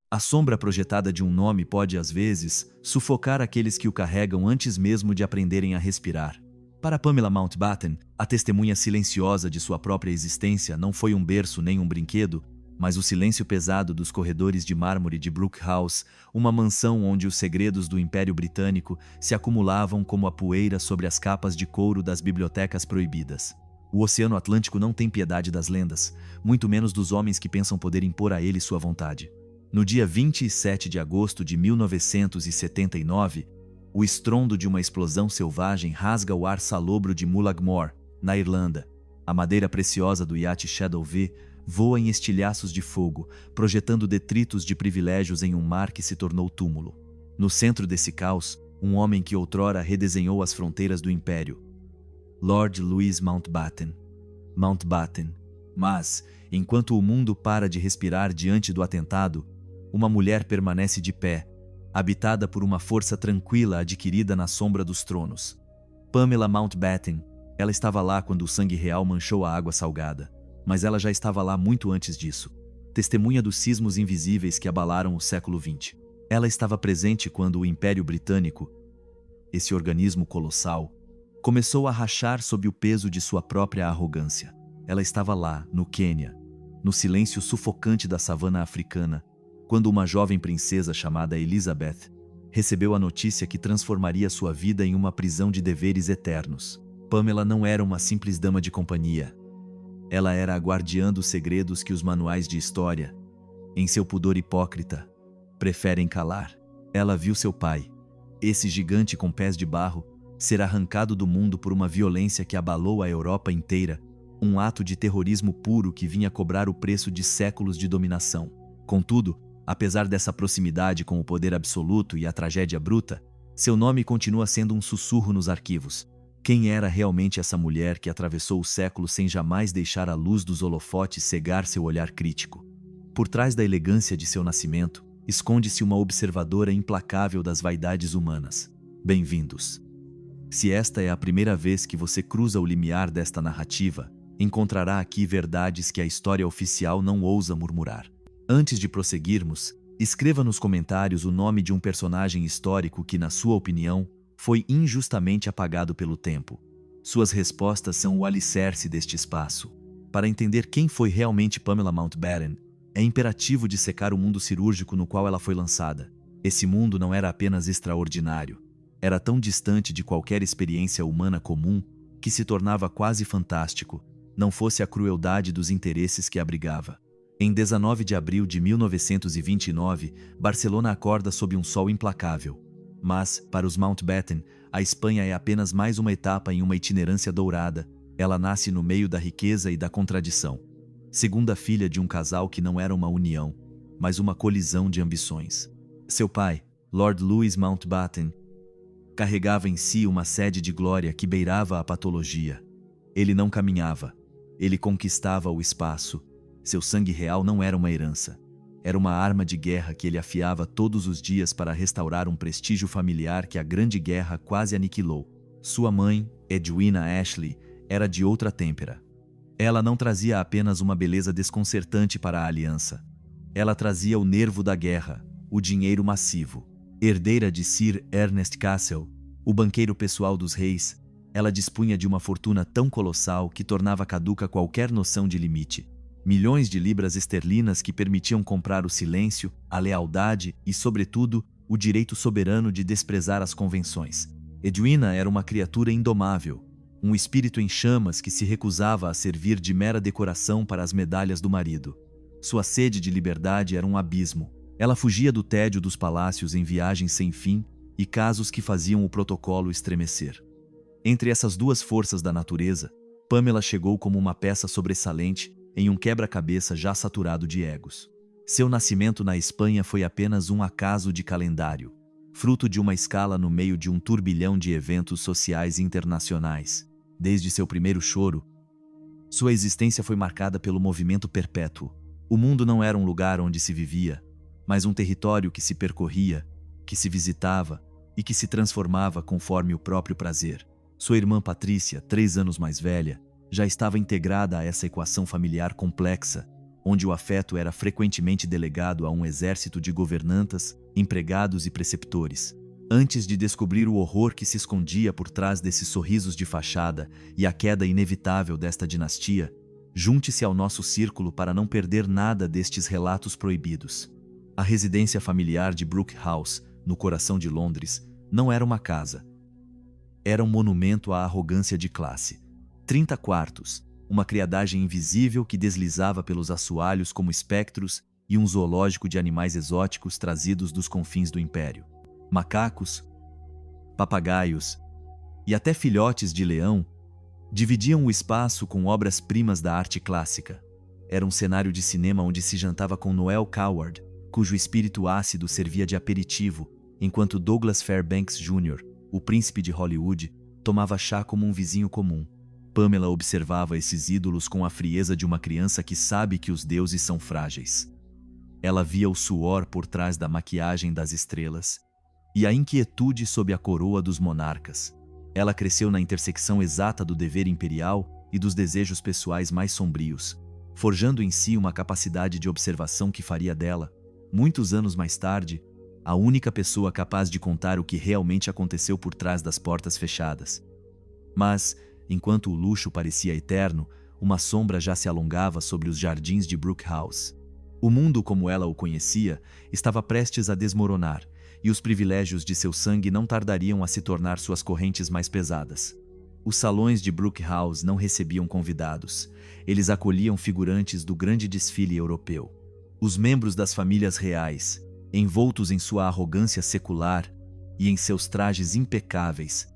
A sombra projetada de um nome pode, às vezes, sufocar aqueles que o carregam antes mesmo de aprenderem a respirar. Para Pamela Mountbatten, a testemunha silenciosa de sua própria existência não foi um berço nem um brinquedo, mas o silêncio pesado dos corredores de mármore de Brook House, uma mansão onde os segredos do Império Britânico se acumulavam como a poeira sobre as capas de couro das bibliotecas proibidas. O Oceano Atlântico não tem piedade das lendas, muito menos dos homens que pensam poder impor a ele sua vontade. No dia 27 de agosto de 1979, o estrondo de uma explosão selvagem rasga o ar salobro de Mullaghmore, na Irlanda. A madeira preciosa do iate Shadow V voa em estilhaços de fogo, projetando detritos de privilégios em um mar que se tornou túmulo. No centro desse caos, um homem que outrora redesenhou as fronteiras do Império. Lord Louis Mountbatten. Mas, enquanto o mundo para de respirar diante do atentado, uma mulher permanece de pé, habitada por uma força tranquila adquirida na sombra dos tronos. Pamela Mountbatten. Ela estava lá quando o sangue real manchou a água salgada, mas ela já estava lá muito antes disso. Testemunha dos sismos invisíveis que abalaram o século XX. Ela estava presente quando o Império Britânico, esse organismo colossal, começou a rachar sob o peso de sua própria arrogância. Ela estava lá, no Quênia, no silêncio sufocante da savana africana, quando uma jovem princesa chamada Elizabeth recebeu a notícia que transformaria sua vida em uma prisão de deveres eternos. Pamela não era uma simples dama de companhia. Ela era a guardiã dos segredos que os manuais de história, em seu pudor hipócrita, preferem calar. Ela viu seu pai, esse gigante com pés de barro, ser arrancado do mundo por uma violência que abalou a Europa inteira, um ato de terrorismo puro que vinha cobrar o preço de séculos de dominação. Contudo, apesar dessa proximidade com o poder absoluto e a tragédia bruta, seu nome continua sendo um sussurro nos arquivos. Quem era realmente essa mulher que atravessou o século sem jamais deixar a luz dos holofotes cegar seu olhar crítico? Por trás da elegância de seu nascimento, esconde-se uma observadora implacável das vaidades humanas. Bem-vindos. Se esta é a primeira vez que você cruza o limiar desta narrativa, encontrará aqui verdades que a história oficial não ousa murmurar. Antes de prosseguirmos, escreva nos comentários o nome de um personagem histórico que, na sua opinião, foi injustamente apagado pelo tempo. Suas respostas são o alicerce deste espaço. Para entender quem foi realmente Pamela Mountbatten, é imperativo dissecar o mundo cirúrgico no qual ela foi lançada. Esse mundo não era apenas extraordinário. Era tão distante de qualquer experiência humana comum que se tornava quase fantástico, não fosse a crueldade dos interesses que abrigava. Em 19 de abril de 1929, Barcelona acorda sob um sol implacável. Mas, para os Mountbatten, a Espanha é apenas mais uma etapa em uma itinerância dourada. Ela nasce no meio da riqueza e da contradição. Segunda filha de um casal que não era uma união, mas uma colisão de ambições. Seu pai, Lord Louis Mountbatten, carregava em si uma sede de glória que beirava a patologia. Ele não caminhava, ele conquistava o espaço. Seu sangue real não era uma herança. Era uma arma de guerra que ele afiava todos os dias para restaurar um prestígio familiar que a Grande Guerra quase aniquilou. Sua mãe, Edwina Ashley, era de outra têmpera. Ela não trazia apenas uma beleza desconcertante para a aliança. Ela trazia o nervo da guerra, o dinheiro massivo. Herdeira de Sir Ernest Cassel, o banqueiro pessoal dos reis, ela dispunha de uma fortuna tão colossal que tornava caduca qualquer noção de limite. Milhões de libras esterlinas que permitiam comprar o silêncio, a lealdade e, sobretudo, o direito soberano de desprezar as convenções. Edwina era uma criatura indomável, um espírito em chamas que se recusava a servir de mera decoração para as medalhas do marido. Sua sede de liberdade era um abismo. Ela fugia do tédio dos palácios em viagens sem fim e casos que faziam o protocolo estremecer. Entre essas duas forças da natureza, Pamela chegou como uma peça sobressalente em um quebra-cabeça já saturado de egos. Seu nascimento na Espanha foi apenas um acaso de calendário, fruto de uma escala no meio de um turbilhão de eventos sociais internacionais. Desde seu primeiro choro, sua existência foi marcada pelo movimento perpétuo. O mundo não era um lugar onde se vivia, mas um território que se percorria, que se visitava e que se transformava conforme o próprio prazer. Sua irmã Patrícia, 3 anos mais velha, já estava integrada a essa equação familiar complexa, onde o afeto era frequentemente delegado a um exército de governantas, empregados e preceptores. Antes de descobrir o horror que se escondia por trás desses sorrisos de fachada e a queda inevitável desta dinastia, junte-se ao nosso círculo para não perder nada destes relatos proibidos. A residência familiar de Brooke House, no coração de Londres, não era uma casa. Era um monumento à arrogância de classe. 30 quartos, uma criadagem invisível que deslizava pelos assoalhos como espectros e um zoológico de animais exóticos trazidos dos confins do império. Macacos, papagaios e até filhotes de leão dividiam o espaço com obras-primas da arte clássica. Era um cenário de cinema onde se jantava com Noel Coward, cujo espírito ácido servia de aperitivo, enquanto Douglas Fairbanks Jr., o príncipe de Hollywood, tomava chá como um vizinho comum. Pamela observava esses ídolos com a frieza de uma criança que sabe que os deuses são frágeis. Ela via o suor por trás da maquiagem das estrelas e a inquietude sob a coroa dos monarcas. Ela cresceu na intersecção exata do dever imperial e dos desejos pessoais mais sombrios, forjando em si uma capacidade de observação que faria dela, muitos anos mais tarde, a única pessoa capaz de contar o que realmente aconteceu por trás das portas fechadas. Mas, enquanto o luxo parecia eterno, uma sombra já se alongava sobre os jardins de Brooke House. O mundo como ela o conhecia estava prestes a desmoronar, e os privilégios de seu sangue não tardariam a se tornar suas correntes mais pesadas. Os salões de Brooke House não recebiam convidados. Eles acolhiam figurantes do grande desfile europeu. Os membros das famílias reais, envoltos em sua arrogância secular e em seus trajes impecáveis,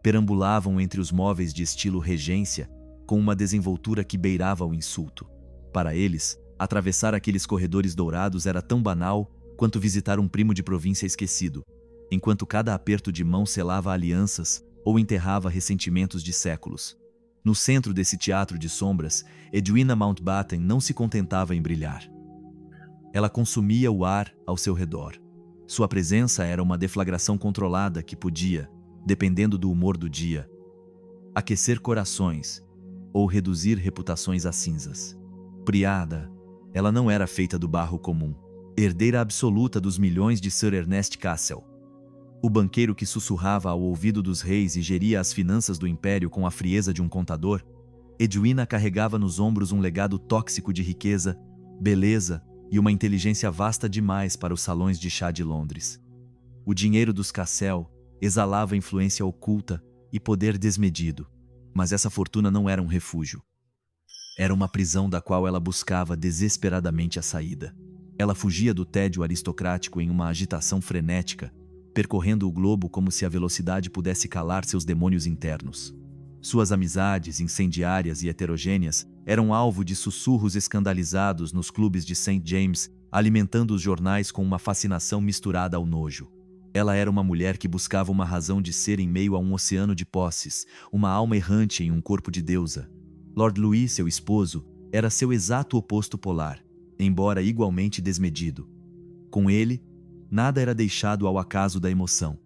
perambulavam entre os móveis de estilo regência com uma desenvoltura que beirava o insulto. Para eles, atravessar aqueles corredores dourados era tão banal quanto visitar um primo de província esquecido, enquanto cada aperto de mão selava alianças ou enterrava ressentimentos de séculos. No centro desse teatro de sombras, Edwina Mountbatten não se contentava em brilhar. Ela consumia o ar ao seu redor. Sua presença era uma deflagração controlada que podia, dependendo do humor do dia, aquecer corações ou reduzir reputações a cinzas. Priada, ela não era feita do barro comum, herdeira absoluta dos milhões de Sir Ernest Cassel. O banqueiro que sussurrava ao ouvido dos reis e geria as finanças do império com a frieza de um contador, Edwina carregava nos ombros um legado tóxico de riqueza, beleza e uma inteligência vasta demais para os salões de chá de Londres. O dinheiro dos Cassel exalava influência oculta e poder desmedido, mas essa fortuna não era um refúgio. Era uma prisão da qual ela buscava desesperadamente a saída. Ela fugia do tédio aristocrático em uma agitação frenética, percorrendo o globo como se a velocidade pudesse calar seus demônios internos. Suas amizades, incendiárias e heterogêneas, eram alvo de sussurros escandalizados nos clubes de St. James, alimentando os jornais com uma fascinação misturada ao nojo. Ela era uma mulher que buscava uma razão de ser em meio a um oceano de posses, uma alma errante em um corpo de deusa. Lord Louis, seu esposo, era seu exato oposto polar, embora igualmente desmedido. Com ele, nada era deixado ao acaso da emoção.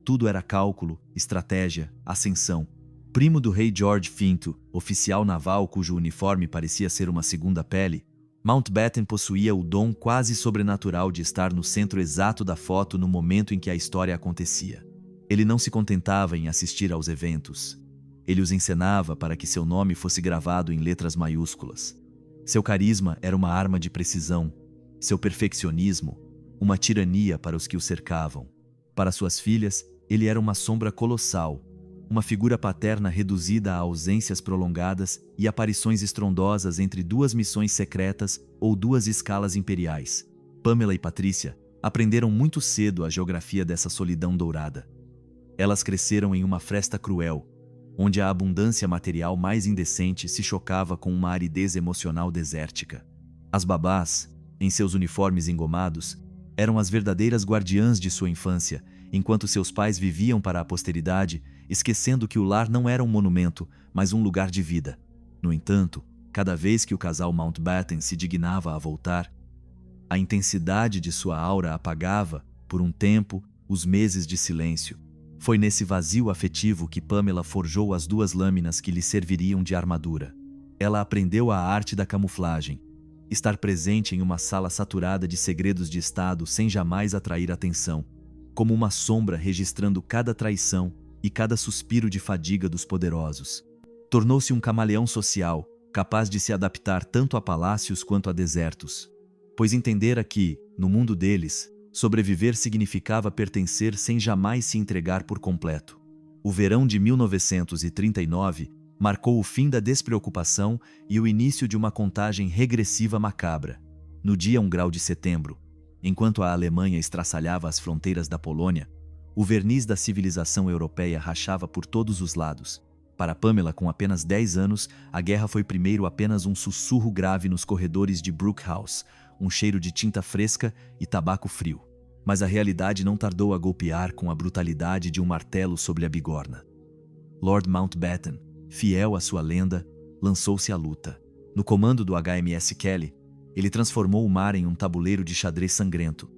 Tudo era cálculo, estratégia, ascensão. Primo do rei George V, oficial naval cujo uniforme parecia ser uma segunda pele, Mountbatten possuía o dom quase sobrenatural de estar no centro exato da foto no momento em que a história acontecia. Ele não se contentava em assistir aos eventos. Ele os encenava para que seu nome fosse gravado em letras maiúsculas. Seu carisma era uma arma de precisão, seu perfeccionismo, uma tirania para os que o cercavam. Para suas filhas, ele era uma sombra colossal, uma figura paterna reduzida a ausências prolongadas e aparições estrondosas entre duas missões secretas ou duas escalas imperiais. Pamela e Patrícia aprenderam muito cedo a geografia dessa solidão dourada. Elas cresceram em uma fresta cruel, onde a abundância material mais indecente se chocava com uma aridez emocional desértica. As babás, em seus uniformes engomados, eram as verdadeiras guardiãs de sua infância, enquanto seus pais viviam para a posteridade, esquecendo que o lar não era um monumento, mas um lugar de vida. No entanto, cada vez que o casal Mountbatten se dignava a voltar, a intensidade de sua aura apagava, por um tempo, os meses de silêncio. Foi nesse vazio afetivo que Pamela forjou as duas lâminas que lhe serviriam de armadura. Ela aprendeu a arte da camuflagem, estar presente em uma sala saturada de segredos de Estado sem jamais atrair atenção, como uma sombra registrando cada traição e cada suspiro de fadiga dos poderosos. Tornou-se um camaleão social, capaz de se adaptar tanto a palácios quanto a desertos, pois entendera que, no mundo deles, sobreviver significava pertencer sem jamais se entregar por completo. O verão de 1939 marcou o fim da despreocupação e o início de uma contagem regressiva macabra. No dia 1 grau de setembro, enquanto a Alemanha estraçalhava as fronteiras da Polônia, o verniz da civilização europeia rachava por todos os lados. Para Pamela, com apenas 10 anos, a guerra foi primeiro apenas um sussurro grave nos corredores de Brookhouse, um cheiro de tinta fresca e tabaco frio. Mas a realidade não tardou a golpear com a brutalidade de um martelo sobre a bigorna. Lord Mountbatten, fiel à sua lenda, lançou-se à luta. No comando do HMS Kelly, ele transformou o mar em um tabuleiro de xadrez sangrento.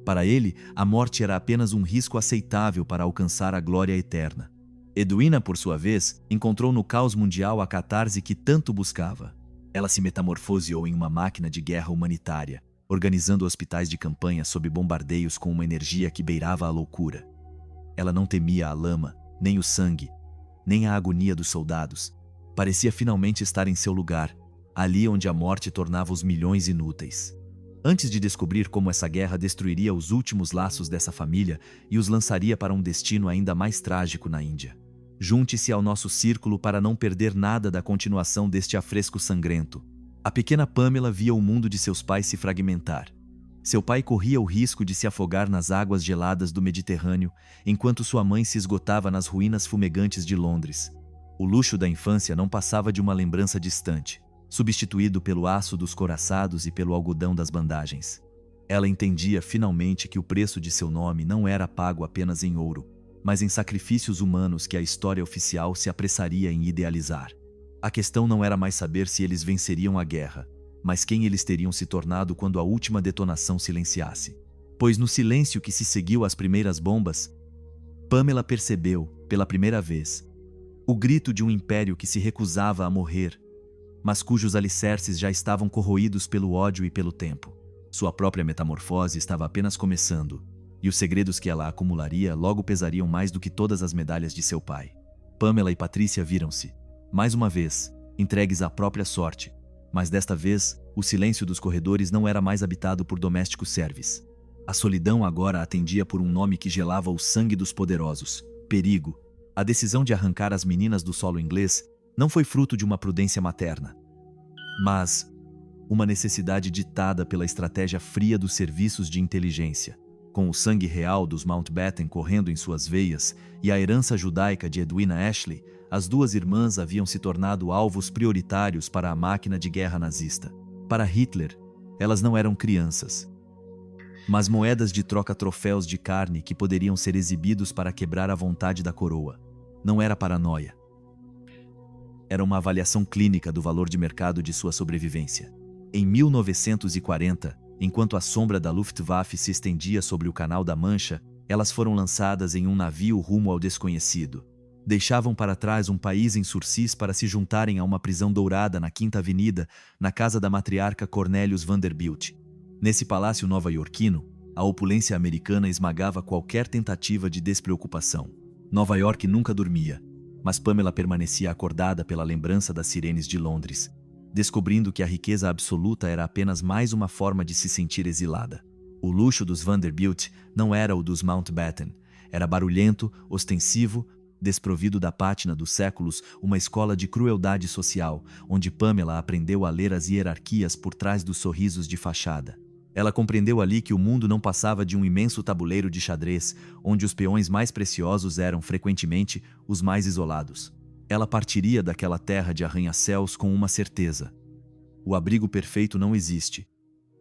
Para ele, a morte era apenas um risco aceitável para alcançar a glória eterna. Edwina, por sua vez, encontrou no caos mundial a catarse que tanto buscava. Ela se metamorfoseou em uma máquina de guerra humanitária, organizando hospitais de campanha sob bombardeios com uma energia que beirava a loucura. Ela não temia a lama, nem o sangue, nem a agonia dos soldados. Parecia finalmente estar em seu lugar, ali onde a morte tornava os milhões inúteis. Antes de descobrir como essa guerra destruiria os últimos laços dessa família e os lançaria para um destino ainda mais trágico na Índia. Junte-se ao nosso círculo para não perder nada da continuação deste afresco sangrento. A pequena Pamela via o mundo de seus pais se fragmentar. Seu pai corria o risco de se afogar nas águas geladas do Mediterrâneo, enquanto sua mãe se esgotava nas ruínas fumegantes de Londres. O luxo da infância não passava de uma lembrança distante, substituído pelo aço dos coraçados e pelo algodão das bandagens. Ela entendia finalmente que o preço de seu nome não era pago apenas em ouro, mas em sacrifícios humanos que a história oficial se apressaria em idealizar. A questão não era mais saber se eles venceriam a guerra, mas quem eles teriam se tornado quando a última detonação silenciasse. Pois no silêncio que se seguiu às primeiras bombas, Pamela percebeu, pela primeira vez, o grito de um império que se recusava a morrer, mas cujos alicerces já estavam corroídos pelo ódio e pelo tempo. Sua própria metamorfose estava apenas começando, e os segredos que ela acumularia logo pesariam mais do que todas as medalhas de seu pai. Pamela e Patrícia viram-se, mais uma vez, entregues à própria sorte, mas desta vez, o silêncio dos corredores não era mais habitado por domésticos servis. A solidão agora atendia por um nome que gelava o sangue dos poderosos: perigo. A decisão de arrancar as meninas do solo inglês não foi fruto de uma prudência materna, mas uma necessidade ditada pela estratégia fria dos serviços de inteligência. Com o sangue real dos Mountbatten correndo em suas veias e a herança judaica de Edwina Ashley, as duas irmãs haviam se tornado alvos prioritários para a máquina de guerra nazista. Para Hitler, elas não eram crianças, mas moedas de troca-troféus de carne que poderiam ser exibidos para quebrar a vontade da coroa. Não era paranoia. Era uma avaliação clínica do valor de mercado de sua sobrevivência. Em 1940, enquanto a sombra da Luftwaffe se estendia sobre o Canal da Mancha, elas foram lançadas em um navio rumo ao desconhecido. Deixavam para trás um país em sursis para se juntarem a uma prisão dourada na Quinta Avenida, na casa da matriarca Cornelius Vanderbilt. Nesse palácio nova-iorquino, a opulência americana esmagava qualquer tentativa de despreocupação. Nova York nunca dormia, mas Pamela permanecia acordada pela lembrança das sirenes de Londres, descobrindo que a riqueza absoluta era apenas mais uma forma de se sentir exilada. O luxo dos Vanderbilt não era o dos Mountbatten, era barulhento, ostensivo, desprovido da pátina dos séculos, uma escola de crueldade social, onde Pamela aprendeu a ler as hierarquias por trás dos sorrisos de fachada. Ela compreendeu ali que o mundo não passava de um imenso tabuleiro de xadrez, onde os peões mais preciosos eram, frequentemente, os mais isolados. Ela partiria daquela terra de arranha-céus com uma certeza: o abrigo perfeito não existe,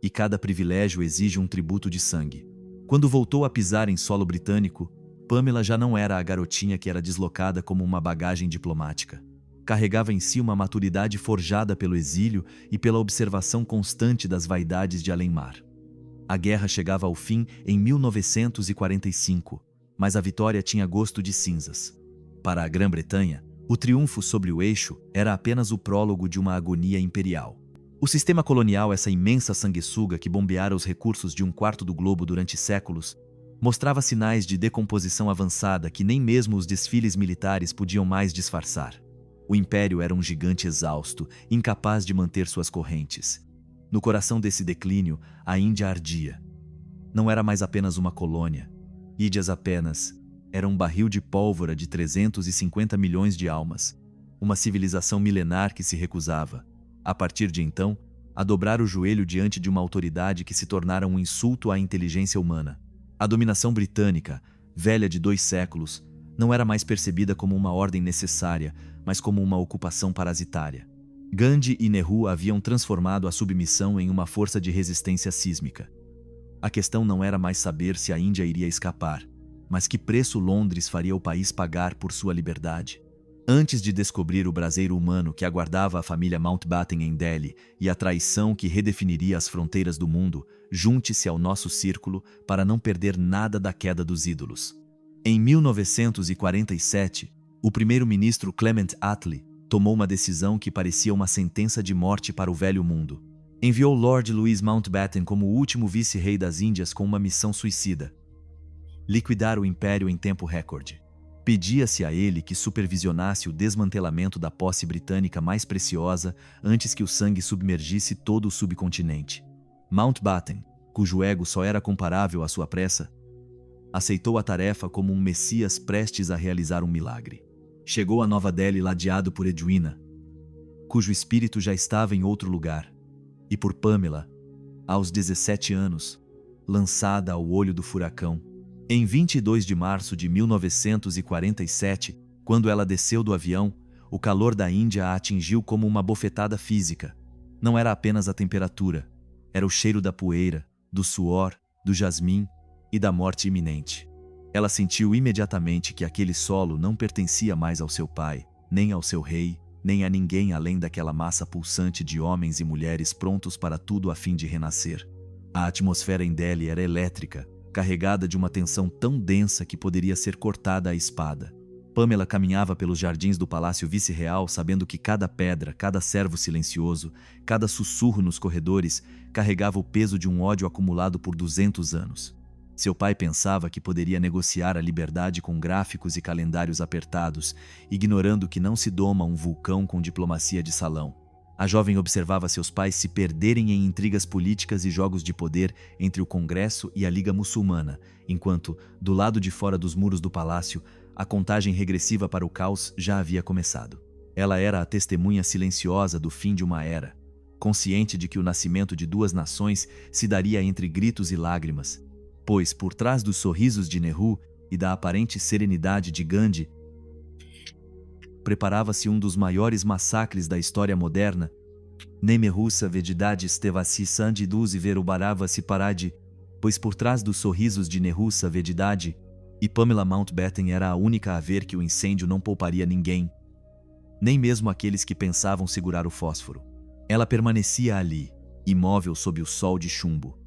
e cada privilégio exige um tributo de sangue. Quando voltou a pisar em solo britânico, Pamela já não era a garotinha que era deslocada como uma bagagem diplomática. Carregava em si uma maturidade forjada pelo exílio e pela observação constante das vaidades de além-mar. A guerra chegava ao fim em 1945, mas a vitória tinha gosto de cinzas. Para a Grã-Bretanha, o triunfo sobre o eixo era apenas o prólogo de uma agonia imperial. O sistema colonial, essa imensa sanguessuga que bombeara os recursos de um quarto do globo durante séculos, mostrava sinais de decomposição avançada que nem mesmo os desfiles militares podiam mais disfarçar. O império era um gigante exausto, incapaz de manter suas correntes. No coração desse declínio, a Índia ardia. Não era mais apenas uma colônia. Índias apenas era um barril de pólvora de 350 milhões de almas. Uma civilização milenar que se recusava, a partir de então, a dobrar o joelho diante de uma autoridade que se tornara um insulto à inteligência humana. A dominação britânica, velha de 2 séculos, não era mais percebida como uma ordem necessária, mas como uma ocupação parasitária. Gandhi e Nehru haviam transformado a submissão em uma força de resistência sísmica. A questão não era mais saber se a Índia iria escapar, mas que preço Londres faria o país pagar por sua liberdade. Antes de descobrir o braseiro humano que aguardava a família Mountbatten em Delhi e a traição que redefiniria as fronteiras do mundo, junte-se ao nosso círculo para não perder nada da queda dos ídolos. Em 1947, o primeiro-ministro Clement Attlee tomou uma decisão que parecia uma sentença de morte para o velho mundo. Enviou Lord Louis Mountbatten como o último vice-rei das Índias com uma missão suicida: liquidar o império em tempo recorde. Pedia-se a ele que supervisionasse o desmantelamento da posse britânica mais preciosa antes que o sangue submergisse todo o subcontinente. Mountbatten, cujo ego só era comparável à sua pressa, aceitou a tarefa como um messias prestes a realizar um milagre. Chegou a Nova Delhi ladeado por Edwina, cujo espírito já estava em outro lugar, e por Pamela, aos 17 anos, lançada ao olho do furacão. Em 22 de março de 1947, quando ela desceu do avião, o calor da Índia a atingiu como uma bofetada física. Não era apenas a temperatura, era o cheiro da poeira, do suor, do jasmim e da morte iminente. Ela sentiu imediatamente que aquele solo não pertencia mais ao seu pai, nem ao seu rei, nem a ninguém além daquela massa pulsante de homens e mulheres prontos para tudo a fim de renascer. A atmosfera em Delhi era elétrica, carregada de uma tensão tão densa que poderia ser cortada à espada. Pamela caminhava pelos jardins do Palácio Vice-Real sabendo que cada pedra, cada servo silencioso, cada sussurro nos corredores carregava o peso de um ódio acumulado por 200 anos. Seu pai pensava que poderia negociar a liberdade com gráficos e calendários apertados, ignorando que não se doma um vulcão com diplomacia de salão. A jovem observava seus pais se perderem em intrigas políticas e jogos de poder entre o Congresso e a Liga Muçulmana, enquanto, do lado de fora dos muros do palácio, a contagem regressiva para o caos já havia começado. Ela era a testemunha silenciosa do fim de uma era, consciente de que o nascimento de 2 nações se daria entre gritos e lágrimas, pois, por trás dos sorrisos de Nehru e da aparente serenidade de Gandhi, preparava-se um dos maiores massacres da história moderna. Nemehusa vedidade stevasi sandi duzi verubarava-se parade, pois por trás dos sorrisos de Nehusa vedidade, e Pamela Mountbatten era a única a ver que o incêndio não pouparia ninguém, nem mesmo aqueles que pensavam segurar o fósforo. Ela permanecia ali, imóvel sob o sol de chumbo,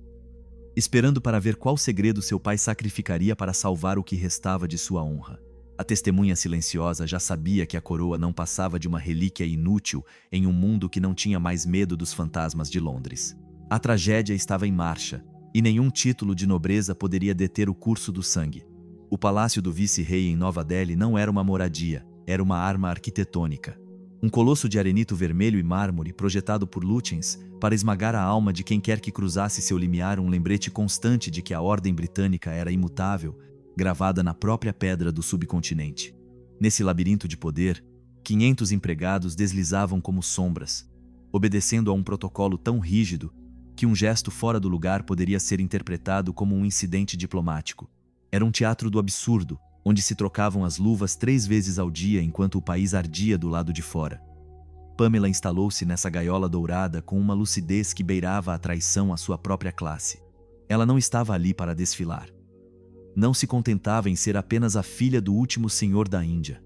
esperando para ver qual segredo seu pai sacrificaria para salvar o que restava de sua honra. A testemunha silenciosa já sabia que a coroa não passava de uma relíquia inútil em um mundo que não tinha mais medo dos fantasmas de Londres. A tragédia estava em marcha, e nenhum título de nobreza poderia deter o curso do sangue. O palácio do vice-rei em Nova Delhi não era uma moradia, era uma arma arquitetônica. Um colosso de arenito vermelho e mármore projetado por Lutyens para esmagar a alma de quem quer que cruzasse seu limiar, um lembrete constante de que a ordem britânica era imutável, gravada na própria pedra do subcontinente. Nesse labirinto de poder, 500 empregados deslizavam como sombras, obedecendo a um protocolo tão rígido que um gesto fora do lugar poderia ser interpretado como um incidente diplomático. Era um teatro do absurdo, onde se trocavam as luvas 3 vezes ao dia enquanto o país ardia do lado de fora. Pamela instalou-se nessa gaiola dourada com uma lucidez que beirava a traição à sua própria classe. Ela não estava ali para desfilar. Não se contentava em ser apenas a filha do último senhor da Índia.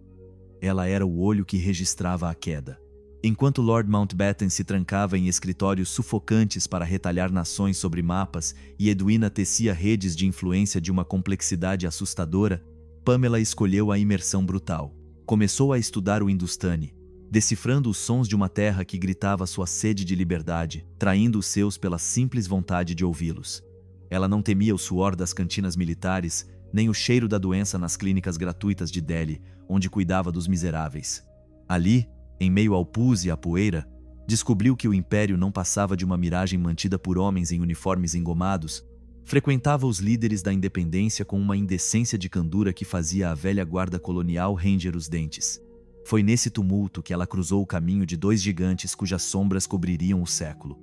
Ela era o olho que registrava a queda. Enquanto Lord Mountbatten se trancava em escritórios sufocantes para retalhar nações sobre mapas e Edwina tecia redes de influência de uma complexidade assustadora, Pamela escolheu a imersão brutal. Começou a estudar o Hindustani, decifrando os sons de uma terra que gritava sua sede de liberdade, traindo os seus pela simples vontade de ouvi-los. Ela não temia o suor das cantinas militares, nem o cheiro da doença nas clínicas gratuitas de Delhi, onde cuidava dos miseráveis. Ali, em meio ao pus e à poeira, descobriu que o império não passava de uma miragem mantida por homens em uniformes engomados. Frequentava os líderes da independência com uma indecência de candura que fazia a velha guarda colonial ranger os dentes. Foi nesse tumulto que ela cruzou o caminho de dois gigantes cujas sombras cobririam o século.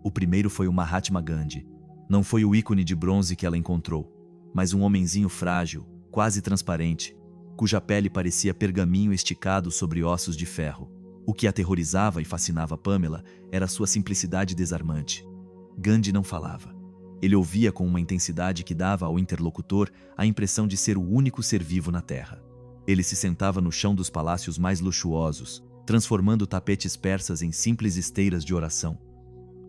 O primeiro foi o Mahatma Gandhi. Não foi o ícone de bronze que ela encontrou, mas um homenzinho frágil, quase transparente, cuja pele parecia pergaminho esticado sobre ossos de ferro. O que aterrorizava e fascinava Pamela era sua simplicidade desarmante. Gandhi não falava. Ele ouvia com uma intensidade que dava ao interlocutor a impressão de ser o único ser vivo na Terra. Ele se sentava no chão dos palácios mais luxuosos, transformando tapetes persas em simples esteiras de oração.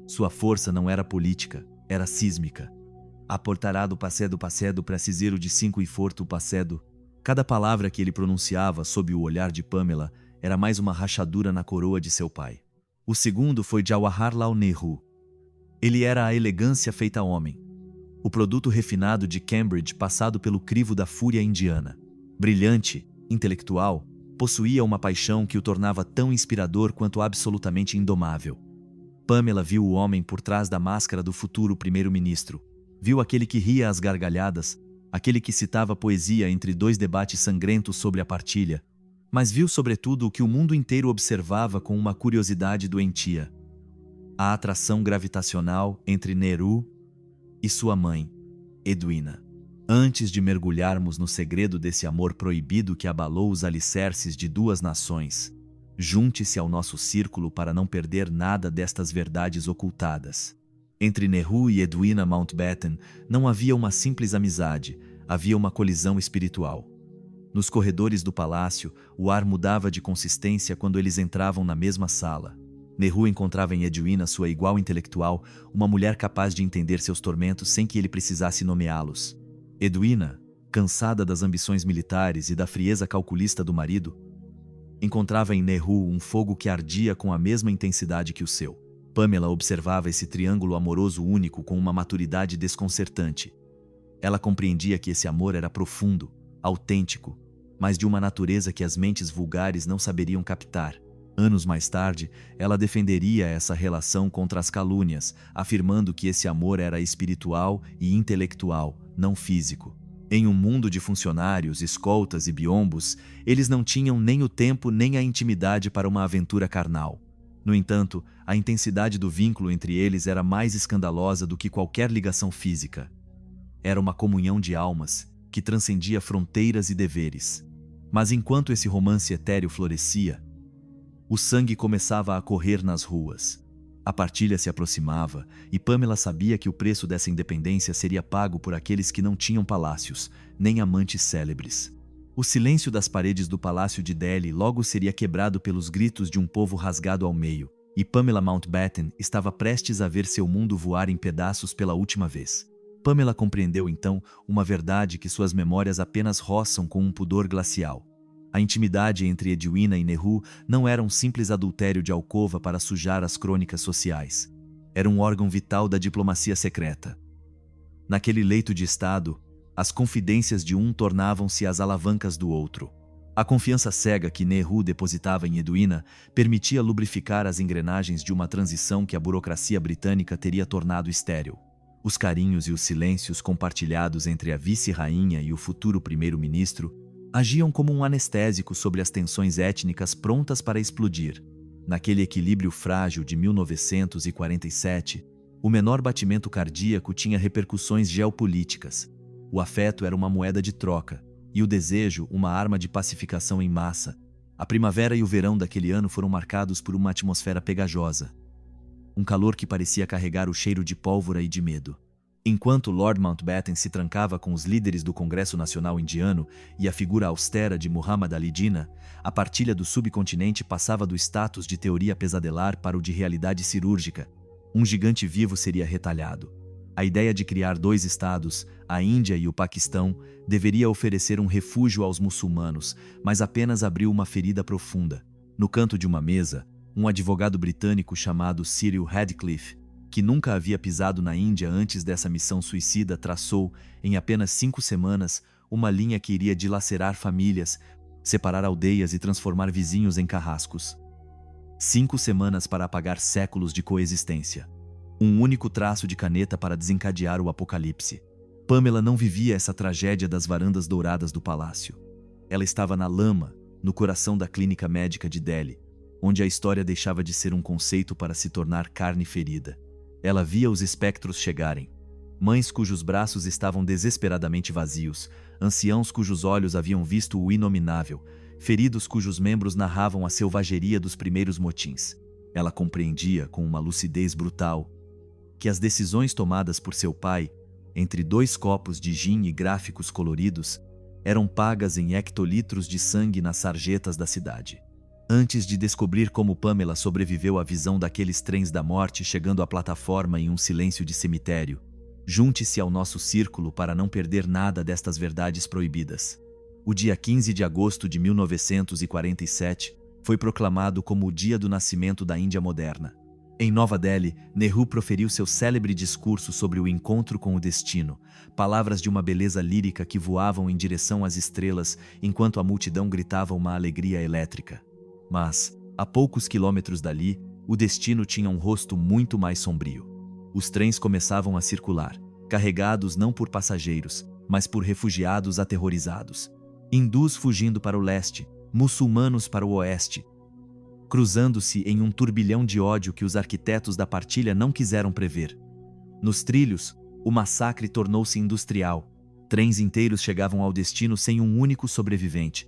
Sua força não era política, era sísmica. Aportarado passedo preciseiro de 5 e forto passedo. Cada palavra que ele pronunciava sob o olhar de Pamela era mais uma rachadura na coroa de seu pai. O segundo foi Jawaharlal Nehru. Ele era a elegância feita homem, o produto refinado de Cambridge passado pelo crivo da fúria indiana. Brilhante, intelectual, possuía uma paixão que o tornava tão inspirador quanto absolutamente indomável. Pamela viu o homem por trás da máscara do futuro primeiro-ministro. Viu aquele que ria às gargalhadas, aquele que citava poesia entre dois debates sangrentos sobre a partilha, mas viu sobretudo o que o mundo inteiro observava com uma curiosidade doentia: a atração gravitacional entre Nehru e sua mãe, Edwina. Antes de mergulharmos no segredo desse amor proibido que abalou os alicerces de duas nações, junte-se ao nosso círculo para não perder nada destas verdades ocultadas. Entre Nehru e Edwina Mountbatten não havia uma simples amizade, havia uma colisão espiritual. Nos corredores do palácio, o ar mudava de consistência quando eles entravam na mesma sala. Nehru encontrava em Edwina sua igual intelectual, uma mulher capaz de entender seus tormentos sem que ele precisasse nomeá-los. Edwina, cansada das ambições militares e da frieza calculista do marido, encontrava em Nehru um fogo que ardia com a mesma intensidade que o seu. Pamela observava esse triângulo amoroso único com uma maturidade desconcertante. Ela compreendia que esse amor era profundo, autêntico, mas de uma natureza que as mentes vulgares não saberiam captar. Anos mais tarde, ela defenderia essa relação contra as calúnias, afirmando que esse amor era espiritual e intelectual, não físico. Em um mundo de funcionários, escoltas e biombos, eles não tinham nem o tempo nem a intimidade para uma aventura carnal. No entanto, a intensidade do vínculo entre eles era mais escandalosa do que qualquer ligação física. Era uma comunhão de almas, que transcendia fronteiras e deveres. Mas enquanto esse romance etéreo florescia, o sangue começava a correr nas ruas. A partilha se aproximava, e Pamela sabia que o preço dessa independência seria pago por aqueles que não tinham palácios, nem amantes célebres. O silêncio das paredes do palácio de Delhi logo seria quebrado pelos gritos de um povo rasgado ao meio, e Pamela Mountbatten estava prestes a ver seu mundo voar em pedaços pela última vez. Pamela compreendeu então uma verdade que suas memórias apenas roçam com um pudor glacial. A intimidade entre Edwina e Nehru não era um simples adultério de alcova para sujar as crônicas sociais. Era um órgão vital da diplomacia secreta. Naquele leito de estado, as confidências de um tornavam-se as alavancas do outro. A confiança cega que Nehru depositava em Edwina permitia lubrificar as engrenagens de uma transição que a burocracia britânica teria tornado estéril. Os carinhos e os silêncios compartilhados entre a vice-rainha e o futuro primeiro-ministro agiam como um anestésico sobre as tensões étnicas prontas para explodir. Naquele equilíbrio frágil de 1947, o menor batimento cardíaco tinha repercussões geopolíticas. O afeto era uma moeda de troca, e o desejo uma arma de pacificação em massa. A primavera e o verão daquele ano foram marcados por uma atmosfera pegajosa. Um calor que parecia carregar o cheiro de pólvora e de medo. Enquanto Lord Mountbatten se trancava com os líderes do Congresso Nacional Indiano e a figura austera de Muhammad Ali Jinnah, a partilha do subcontinente passava do status de teoria pesadelar para o de realidade cirúrgica. Um gigante vivo seria retalhado. A ideia de criar 2 estados, a Índia e o Paquistão, deveria oferecer um refúgio aos muçulmanos, mas apenas abriu uma ferida profunda. No canto de uma mesa, um advogado britânico chamado Cyril Radcliffe, que nunca havia pisado na Índia antes dessa missão suicida, traçou, em apenas 5 semanas, uma linha que iria dilacerar famílias, separar aldeias e transformar vizinhos em carrascos. 5 semanas para apagar séculos de coexistência. Um único traço de caneta para desencadear o apocalipse. Pamela não vivia essa tragédia das varandas douradas do palácio. Ela estava na lama, no coração da clínica médica de Delhi, onde a história deixava de ser um conceito para se tornar carne ferida. Ela via os espectros chegarem. Mães cujos braços estavam desesperadamente vazios, anciãos cujos olhos haviam visto o inominável, feridos cujos membros narravam a selvageria dos primeiros motins. Ela compreendia, com uma lucidez brutal, que as decisões tomadas por seu pai, entre 2 copos de gin e gráficos coloridos, eram pagas em hectolitros de sangue nas sarjetas da cidade. Antes de descobrir como Pamela sobreviveu à visão daqueles trens da morte chegando à plataforma em um silêncio de cemitério, junte-se ao nosso círculo para não perder nada destas verdades proibidas. O dia 15 de agosto de 1947 foi proclamado como o dia do nascimento da Índia moderna. Em Nova Delhi, Nehru proferiu seu célebre discurso sobre o encontro com o destino, palavras de uma beleza lírica que voavam em direção às estrelas enquanto a multidão gritava uma alegria elétrica. Mas, a poucos quilômetros dali, o destino tinha um rosto muito mais sombrio. Os trens começavam a circular, carregados não por passageiros, mas por refugiados aterrorizados. Hindus fugindo para o leste, muçulmanos para o oeste, cruzando-se em um turbilhão de ódio que os arquitetos da partilha não quiseram prever. Nos trilhos, o massacre tornou-se industrial. Trens inteiros chegavam ao destino sem um único sobrevivente,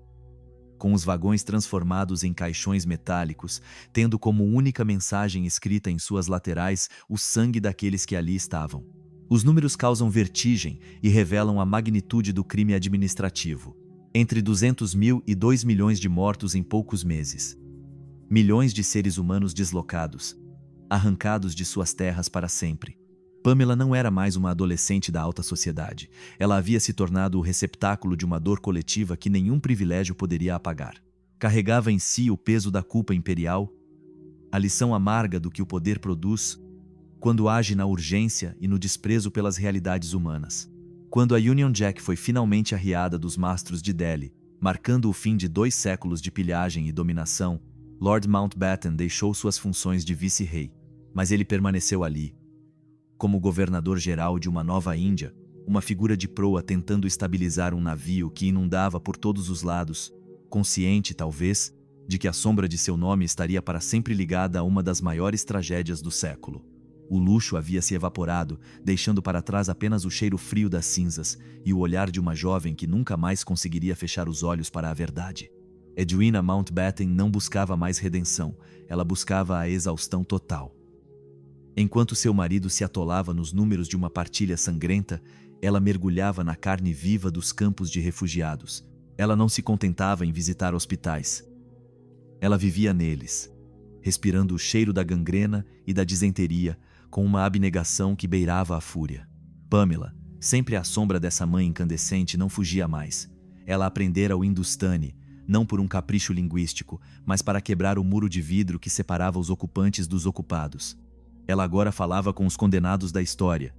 com os vagões transformados em caixões metálicos, tendo como única mensagem escrita em suas laterais o sangue daqueles que ali estavam. Os números causam vertigem e revelam a magnitude do crime administrativo. Entre 200 mil e 2 milhões de mortos em poucos meses. Milhões de seres humanos deslocados, arrancados de suas terras para sempre. Pamela não era mais uma adolescente da alta sociedade. Ela havia se tornado o receptáculo de uma dor coletiva que nenhum privilégio poderia apagar. Carregava em si o peso da culpa imperial, a lição amarga do que o poder produz quando age na urgência e no desprezo pelas realidades humanas. Quando a Union Jack foi finalmente arriada dos mastros de Delhi, marcando o fim de 2 séculos de pilhagem e dominação, Lord Mountbatten deixou suas funções de vice-rei, mas ele permaneceu ali, como governador-geral de uma nova Índia, uma figura de proa tentando estabilizar um navio que inundava por todos os lados, consciente, talvez, de que a sombra de seu nome estaria para sempre ligada a uma das maiores tragédias do século. O luxo havia se evaporado, deixando para trás apenas o cheiro frio das cinzas e o olhar de uma jovem que nunca mais conseguiria fechar os olhos para a verdade. Edwina Mountbatten não buscava mais redenção, ela buscava a exaustão total. Enquanto seu marido se atolava nos números de uma partilha sangrenta, ela mergulhava na carne viva dos campos de refugiados. Ela não se contentava em visitar hospitais. Ela vivia neles, respirando o cheiro da gangrena e da disenteria, com uma abnegação que beirava a fúria. Pamela, sempre à sombra dessa mãe incandescente, não fugia mais. Ela aprendera o hindustani, não por um capricho linguístico, mas para quebrar o muro de vidro que separava os ocupantes dos ocupados. Ela agora falava com os condenados da história,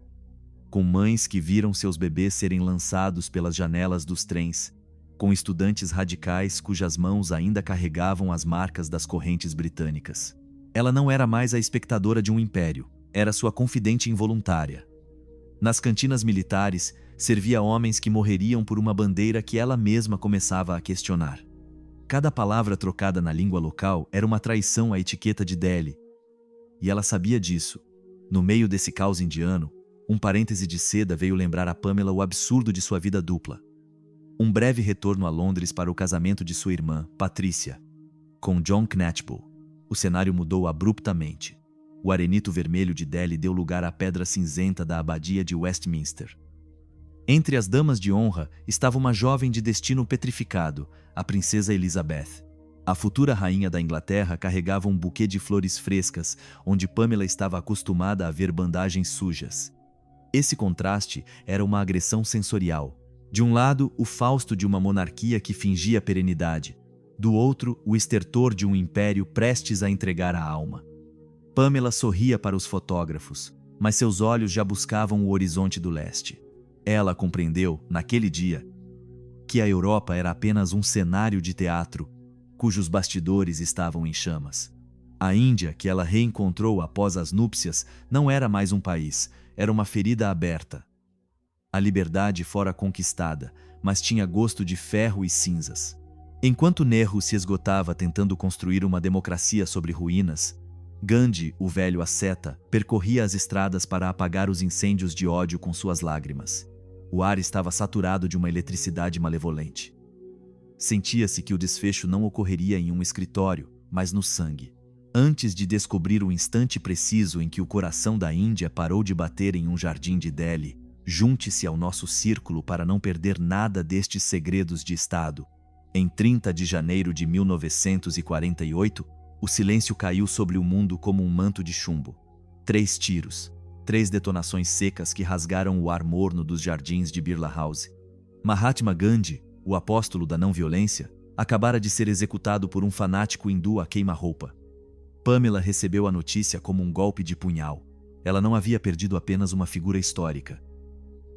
com mães que viram seus bebês serem lançados pelas janelas dos trens, com estudantes radicais cujas mãos ainda carregavam as marcas das correntes britânicas. Ela não era mais a espectadora de um império, era sua confidente involuntária. Nas cantinas militares, servia homens que morreriam por uma bandeira que ela mesma começava a questionar. Cada palavra trocada na língua local era uma traição à etiqueta de Delhi, e ela sabia disso. No meio desse caos indiano, um parêntese de seda veio lembrar a Pamela o absurdo de sua vida dupla. Um breve retorno a Londres para o casamento de sua irmã, Patricia, com John Knatchbull. O cenário mudou abruptamente. O arenito vermelho de Delhi deu lugar à pedra cinzenta da abadia de Westminster. Entre as damas de honra estava uma jovem de destino petrificado, a princesa Elizabeth. A futura rainha da Inglaterra carregava um buquê de flores frescas, onde Pamela estava acostumada a ver bandagens sujas. Esse contraste era uma agressão sensorial. De um lado, o Fausto de uma monarquia que fingia perenidade. Do outro, o estertor de um império prestes a entregar a alma. Pamela sorria para os fotógrafos, mas seus olhos já buscavam o horizonte do leste. Ela compreendeu, naquele dia, que a Europa era apenas um cenário de teatro, cujos bastidores estavam em chamas. A Índia, que ela reencontrou após as núpcias, não era mais um país, era uma ferida aberta. A liberdade fora conquistada, mas tinha gosto de ferro e cinzas. Enquanto Nehru se esgotava tentando construir uma democracia sobre ruínas, Gandhi, o velho asceta, percorria as estradas para apagar os incêndios de ódio com suas lágrimas. O ar estava saturado de uma eletricidade malevolente. Sentia-se que o desfecho não ocorreria em um escritório, mas no sangue. Antes de descobrir o instante preciso em que o coração da Índia parou de bater em um jardim de Delhi, junte-se ao nosso círculo para não perder nada destes segredos de Estado. Em 30 de janeiro de 1948, o silêncio caiu sobre o mundo como um manto de chumbo. 3 tiros, 3 detonações secas que rasgaram o ar morno dos jardins de Birla House. Mahatma Gandhi, o apóstolo da não-violência, acabara de ser executado por um fanático hindu a queima-roupa. Pamela recebeu a notícia como um golpe de punhal. Ela não havia perdido apenas uma figura histórica.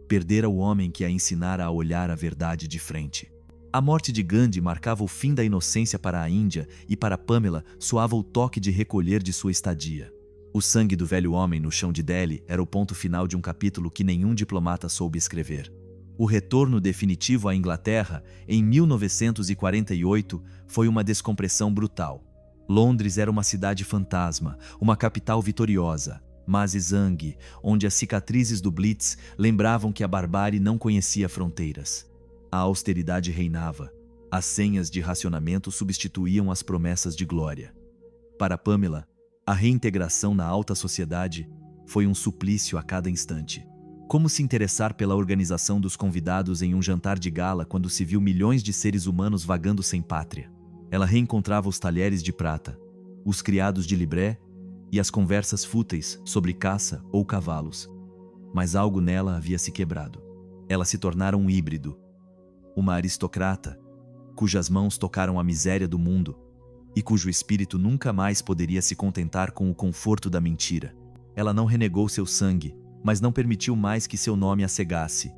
Perdera o homem que a ensinara a olhar a verdade de frente. A morte de Gandhi marcava o fim da inocência para a Índia e para Pamela soava o toque de recolher de sua estadia. O sangue do velho homem no chão de Delhi era o ponto final de um capítulo que nenhum diplomata soube escrever. O retorno definitivo à Inglaterra, em 1948, foi uma descompressão brutal. Londres era uma cidade fantasma, uma capital vitoriosa, Mazizang, onde as cicatrizes do Blitz lembravam que a barbárie não conhecia fronteiras. A austeridade reinava. As senhas de racionamento substituíam as promessas de glória. Para Pamela, a reintegração na alta sociedade foi um suplício a cada instante. Como se interessar pela organização dos convidados em um jantar de gala quando se viu milhões de seres humanos vagando sem pátria? Ela reencontrava os talheres de prata, os criados de libré e as conversas fúteis sobre caça ou cavalos. Mas algo nela havia se quebrado. Ela se tornara um híbrido, uma aristocrata, cujas mãos tocaram a miséria do mundo e cujo espírito nunca mais poderia se contentar com o conforto da mentira. Ela não renegou seu sangue, mas não permitiu mais que seu nome a cegasse.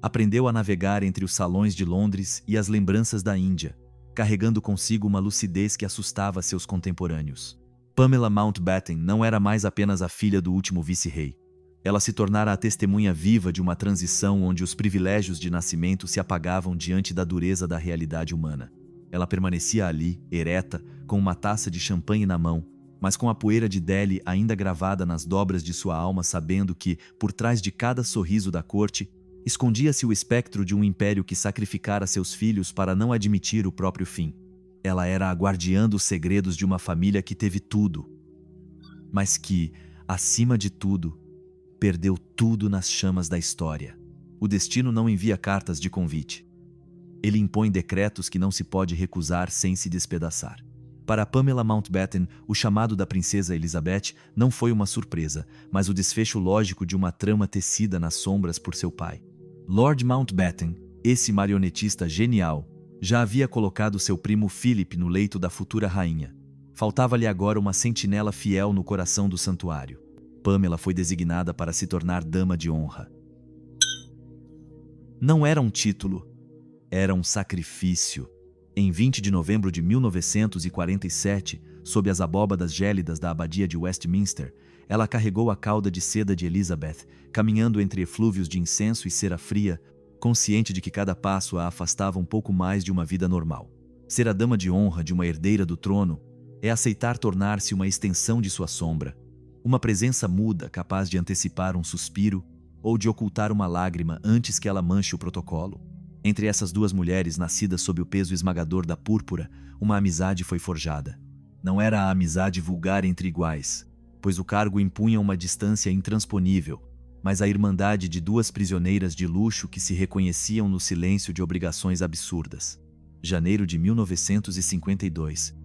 Aprendeu a navegar entre os salões de Londres e as lembranças da Índia, carregando consigo uma lucidez que assustava seus contemporâneos. Pamela Mountbatten não era mais apenas a filha do último vice-rei. Ela se tornara a testemunha viva de uma transição onde os privilégios de nascimento se apagavam diante da dureza da realidade humana. Ela permanecia ali, ereta, com uma taça de champanhe na mão, mas com a poeira de Delhi ainda gravada nas dobras de sua alma, sabendo que, por trás de cada sorriso da corte, escondia-se o espectro de um império que sacrificara seus filhos para não admitir o próprio fim. Ela era a guardiã dos segredos de uma família que teve tudo, mas que, acima de tudo, perdeu tudo nas chamas da história. O destino não envia cartas de convite. Ele impõe decretos que não se pode recusar sem se despedaçar. Para Pamela Mountbatten, o chamado da princesa Elizabeth não foi uma surpresa, mas o desfecho lógico de uma trama tecida nas sombras por seu pai. Lord Mountbatten, esse marionetista genial, já havia colocado seu primo Philip no leito da futura rainha. Faltava-lhe agora uma sentinela fiel no coração do santuário. Pamela foi designada para se tornar dama de honra. Não era um título, era um sacrifício. Em 20 de novembro de 1947, sob as abóbadas gélidas da abadia de Westminster, ela carregou a cauda de seda de Elizabeth, caminhando entre eflúvios de incenso e cera fria, consciente de que cada passo a afastava um pouco mais de uma vida normal. Ser a dama de honra de uma herdeira do trono é aceitar tornar-se uma extensão de sua sombra, uma presença muda capaz de antecipar um suspiro ou de ocultar uma lágrima antes que ela manche o protocolo. Entre essas duas mulheres nascidas sob o peso esmagador da púrpura, uma amizade foi forjada. Não era a amizade vulgar entre iguais, pois o cargo impunha uma distância intransponível, mas a irmandade de duas prisioneiras de luxo que se reconheciam no silêncio de obrigações absurdas. Janeiro de 1952.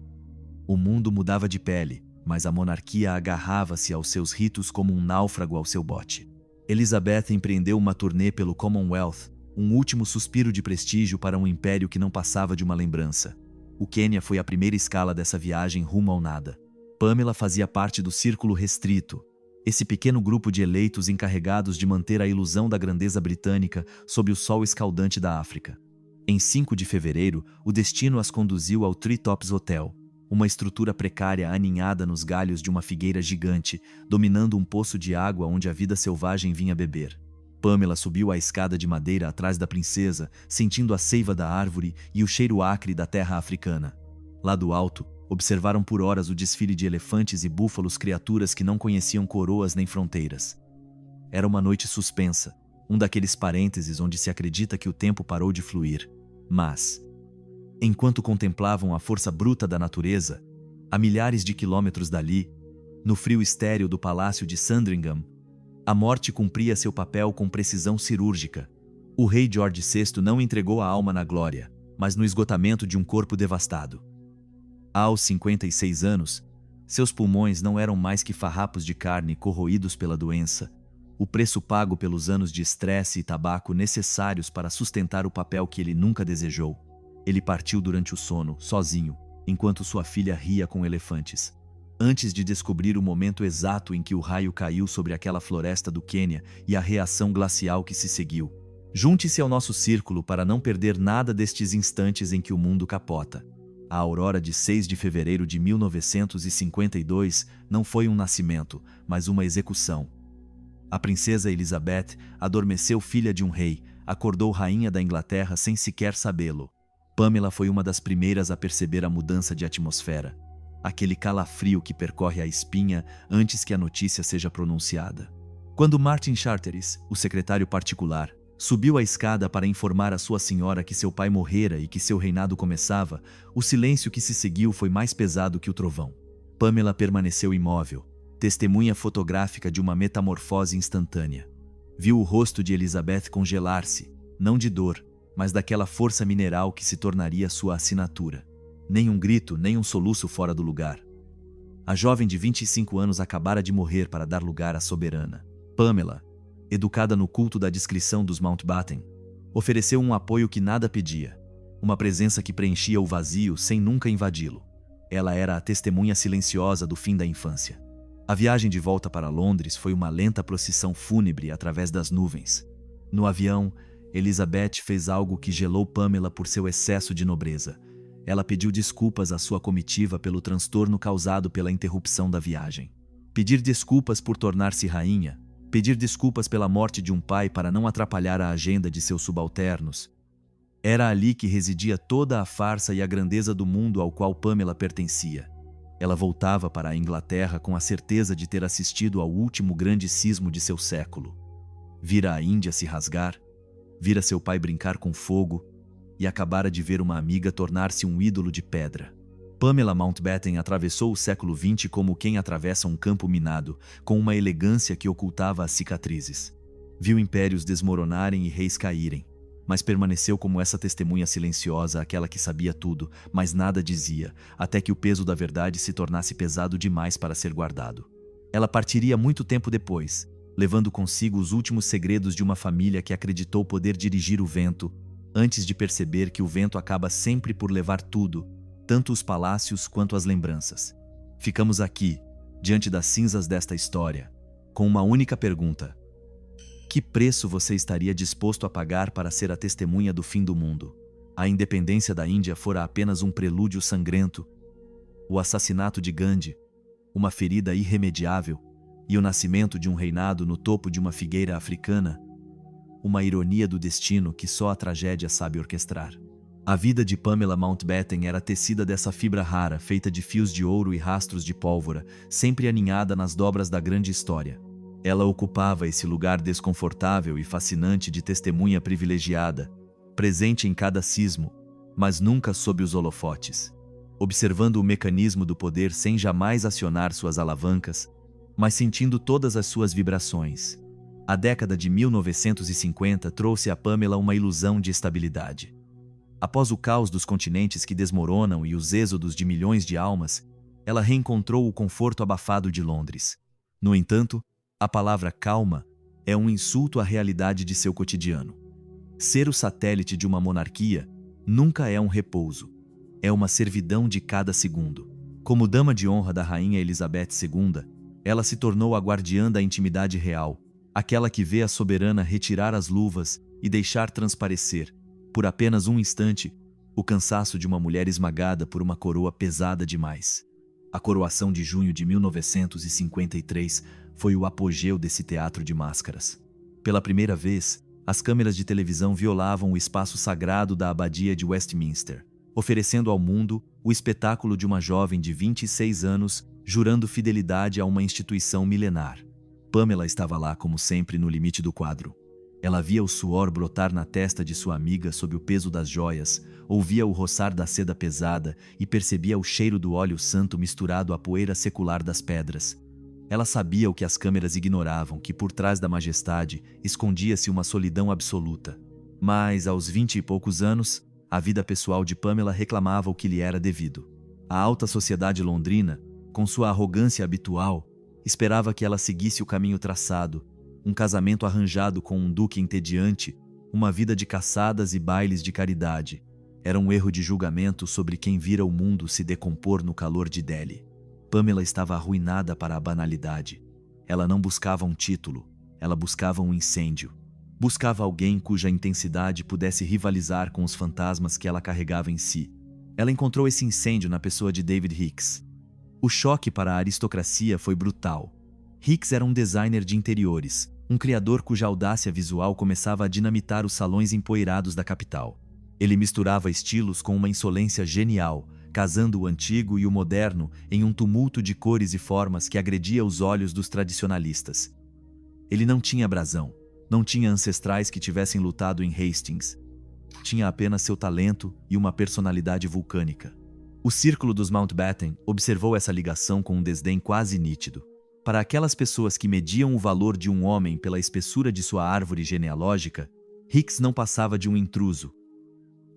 O mundo mudava de pele, mas a monarquia agarrava-se aos seus ritos como um náufrago ao seu bote. Elizabeth empreendeu uma turnê pelo Commonwealth, um último suspiro de prestígio para um império que não passava de uma lembrança. O Quênia foi a primeira escala dessa viagem rumo ao nada. Pamela fazia parte do círculo restrito, esse pequeno grupo de eleitos encarregados de manter a ilusão da grandeza britânica sob o sol escaldante da África. Em 5 de fevereiro, o destino as conduziu ao Treetops Hotel, uma estrutura precária aninhada nos galhos de uma figueira gigante, dominando um poço de água onde a vida selvagem vinha beber. Pamela subiu a escada de madeira atrás da princesa, sentindo a seiva da árvore e o cheiro acre da terra africana. Lá do alto, observaram por horas o desfile de elefantes e búfalos, criaturas que não conheciam coroas nem fronteiras. Era uma noite suspensa, um daqueles parênteses onde se acredita que o tempo parou de fluir. Mas, enquanto contemplavam a força bruta da natureza, a milhares de quilômetros dali, no frio estéril do palácio de Sandringham, a morte cumpria seu papel com precisão cirúrgica. O rei George VI não entregou a alma na glória, mas no esgotamento de um corpo devastado. Aos 56 anos, seus pulmões não eram mais que farrapos de carne corroídos pela doença, o preço pago pelos anos de estresse e tabaco necessários para sustentar o papel que ele nunca desejou. Ele partiu durante o sono, sozinho, enquanto sua filha ria com elefantes. Antes de descobrir o momento exato em que o raio caiu sobre aquela floresta do Quênia e a reação glacial que se seguiu. Junte-se ao nosso círculo para não perder nada destes instantes em que o mundo capota. A aurora de 6 de fevereiro de 1952 não foi um nascimento, mas uma execução. A princesa Elizabeth adormeceu, filha de um rei, acordou rainha da Inglaterra sem sequer sabê-lo. Pamela foi uma das primeiras a perceber a mudança de atmosfera. Aquele calafrio que percorre a espinha antes que a notícia seja pronunciada. Quando Martin Charteris, o secretário particular, subiu a escada para informar a sua senhora que seu pai morrera e que seu reinado começava, o silêncio que se seguiu foi mais pesado que o trovão. Pamela permaneceu imóvel, testemunha fotográfica de uma metamorfose instantânea. Viu o rosto de Elizabeth congelar-se, não de dor, mas daquela força mineral que se tornaria sua assinatura. Nem um grito, nem um soluço fora do lugar. A jovem de 25 anos acabara de morrer para dar lugar à soberana. Pamela, educada no culto da discrição dos Mountbatten, ofereceu um apoio que nada pedia, uma presença que preenchia o vazio sem nunca invadi-lo. Ela era a testemunha silenciosa do fim da infância. A viagem de volta para Londres foi uma lenta procissão fúnebre através das nuvens. No avião, Elizabeth fez algo que gelou Pamela por seu excesso de nobreza. Ela pediu desculpas à sua comitiva pelo transtorno causado pela interrupção da viagem. Pedir desculpas por tornar-se rainha, pedir desculpas pela morte de um pai para não atrapalhar a agenda de seus subalternos. Era ali que residia toda a farsa e a grandeza do mundo ao qual Pamela pertencia. Ela voltava para a Inglaterra com a certeza de ter assistido ao último grande sismo de seu século. Vira a Índia se rasgar, vira seu pai brincar com fogo, e acabara de ver uma amiga tornar-se um ídolo de pedra. Pamela Mountbatten atravessou o século XX como quem atravessa um campo minado, com uma elegância que ocultava as cicatrizes. Viu impérios desmoronarem e reis caírem, mas permaneceu como essa testemunha silenciosa, aquela que sabia tudo, mas nada dizia, até que o peso da verdade se tornasse pesado demais para ser guardado. Ela partiria muito tempo depois, levando consigo os últimos segredos de uma família que acreditou poder dirigir o vento, antes de perceber que o vento acaba sempre por levar tudo, tanto os palácios quanto as lembranças. Ficamos aqui, diante das cinzas desta história, com uma única pergunta: que preço você estaria disposto a pagar para ser a testemunha do fim do mundo? A independência da Índia fora apenas um prelúdio sangrento, o assassinato de Gandhi, uma ferida irremediável, e o nascimento de um reinado no topo de uma figueira africana, uma ironia do destino que só a tragédia sabe orquestrar. A vida de Pamela Mountbatten era tecida dessa fibra rara, feita de fios de ouro e rastros de pólvora, sempre aninhada nas dobras da grande história. Ela ocupava esse lugar desconfortável e fascinante de testemunha privilegiada, presente em cada sismo, mas nunca sob os holofotes, observando o mecanismo do poder sem jamais acionar suas alavancas, mas sentindo todas as suas vibrações. A década de 1950 trouxe a Pamela uma ilusão de estabilidade. Após o caos dos continentes que desmoronam e os êxodos de milhões de almas, ela reencontrou o conforto abafado de Londres. No entanto, a palavra calma é um insulto à realidade de seu cotidiano. Ser o satélite de uma monarquia nunca é um repouso. é uma servidão de cada segundo. Como dama de honra da rainha Elizabeth II, ela se tornou a guardiã da intimidade real, aquela que vê a soberana retirar as luvas e deixar transparecer, por apenas um instante, o cansaço de uma mulher esmagada por uma coroa pesada demais. A coroação de junho de 1953 foi o apogeu desse teatro de máscaras. Pela primeira vez, as câmeras de televisão violavam o espaço sagrado da abadia de Westminster, oferecendo ao mundo o espetáculo de uma jovem de 26 anos jurando fidelidade a uma instituição milenar. Pamela estava lá, como sempre, no limite do quadro. Ela via o suor brotar na testa de sua amiga sob o peso das joias, ouvia o roçar da seda pesada e percebia o cheiro do óleo santo misturado à poeira secular das pedras. Ela sabia o que as câmeras ignoravam, que por trás da majestade escondia-se uma solidão absoluta. Mas, aos 20 e poucos anos, a vida pessoal de Pamela reclamava o que lhe era devido. A alta sociedade londrina, com sua arrogância habitual, esperava que ela seguisse o caminho traçado, um casamento arranjado com um duque entediante, uma vida de caçadas e bailes de caridade. Era um erro de julgamento sobre quem vira o mundo se decompor no calor de Delhi. Pamela estava arruinada para a banalidade. Ela não buscava um título, ela buscava um incêndio. Buscava alguém cuja intensidade pudesse rivalizar com os fantasmas que ela carregava em si. Ela encontrou esse incêndio na pessoa de David Hicks. O choque para a aristocracia foi brutal. Hicks era um designer de interiores, um criador cuja audácia visual começava a dinamitar os salões empoeirados da capital. Ele misturava estilos com uma insolência genial, casando o antigo e o moderno em um tumulto de cores e formas que agredia os olhos dos tradicionalistas. Ele não tinha brasão, não tinha ancestrais que tivessem lutado em Hastings. Tinha apenas seu talento e uma personalidade vulcânica. O círculo dos Mountbatten observou essa ligação com um desdém quase nítido. Para aquelas pessoas que mediam o valor de um homem pela espessura de sua árvore genealógica, Hicks não passava de um intruso,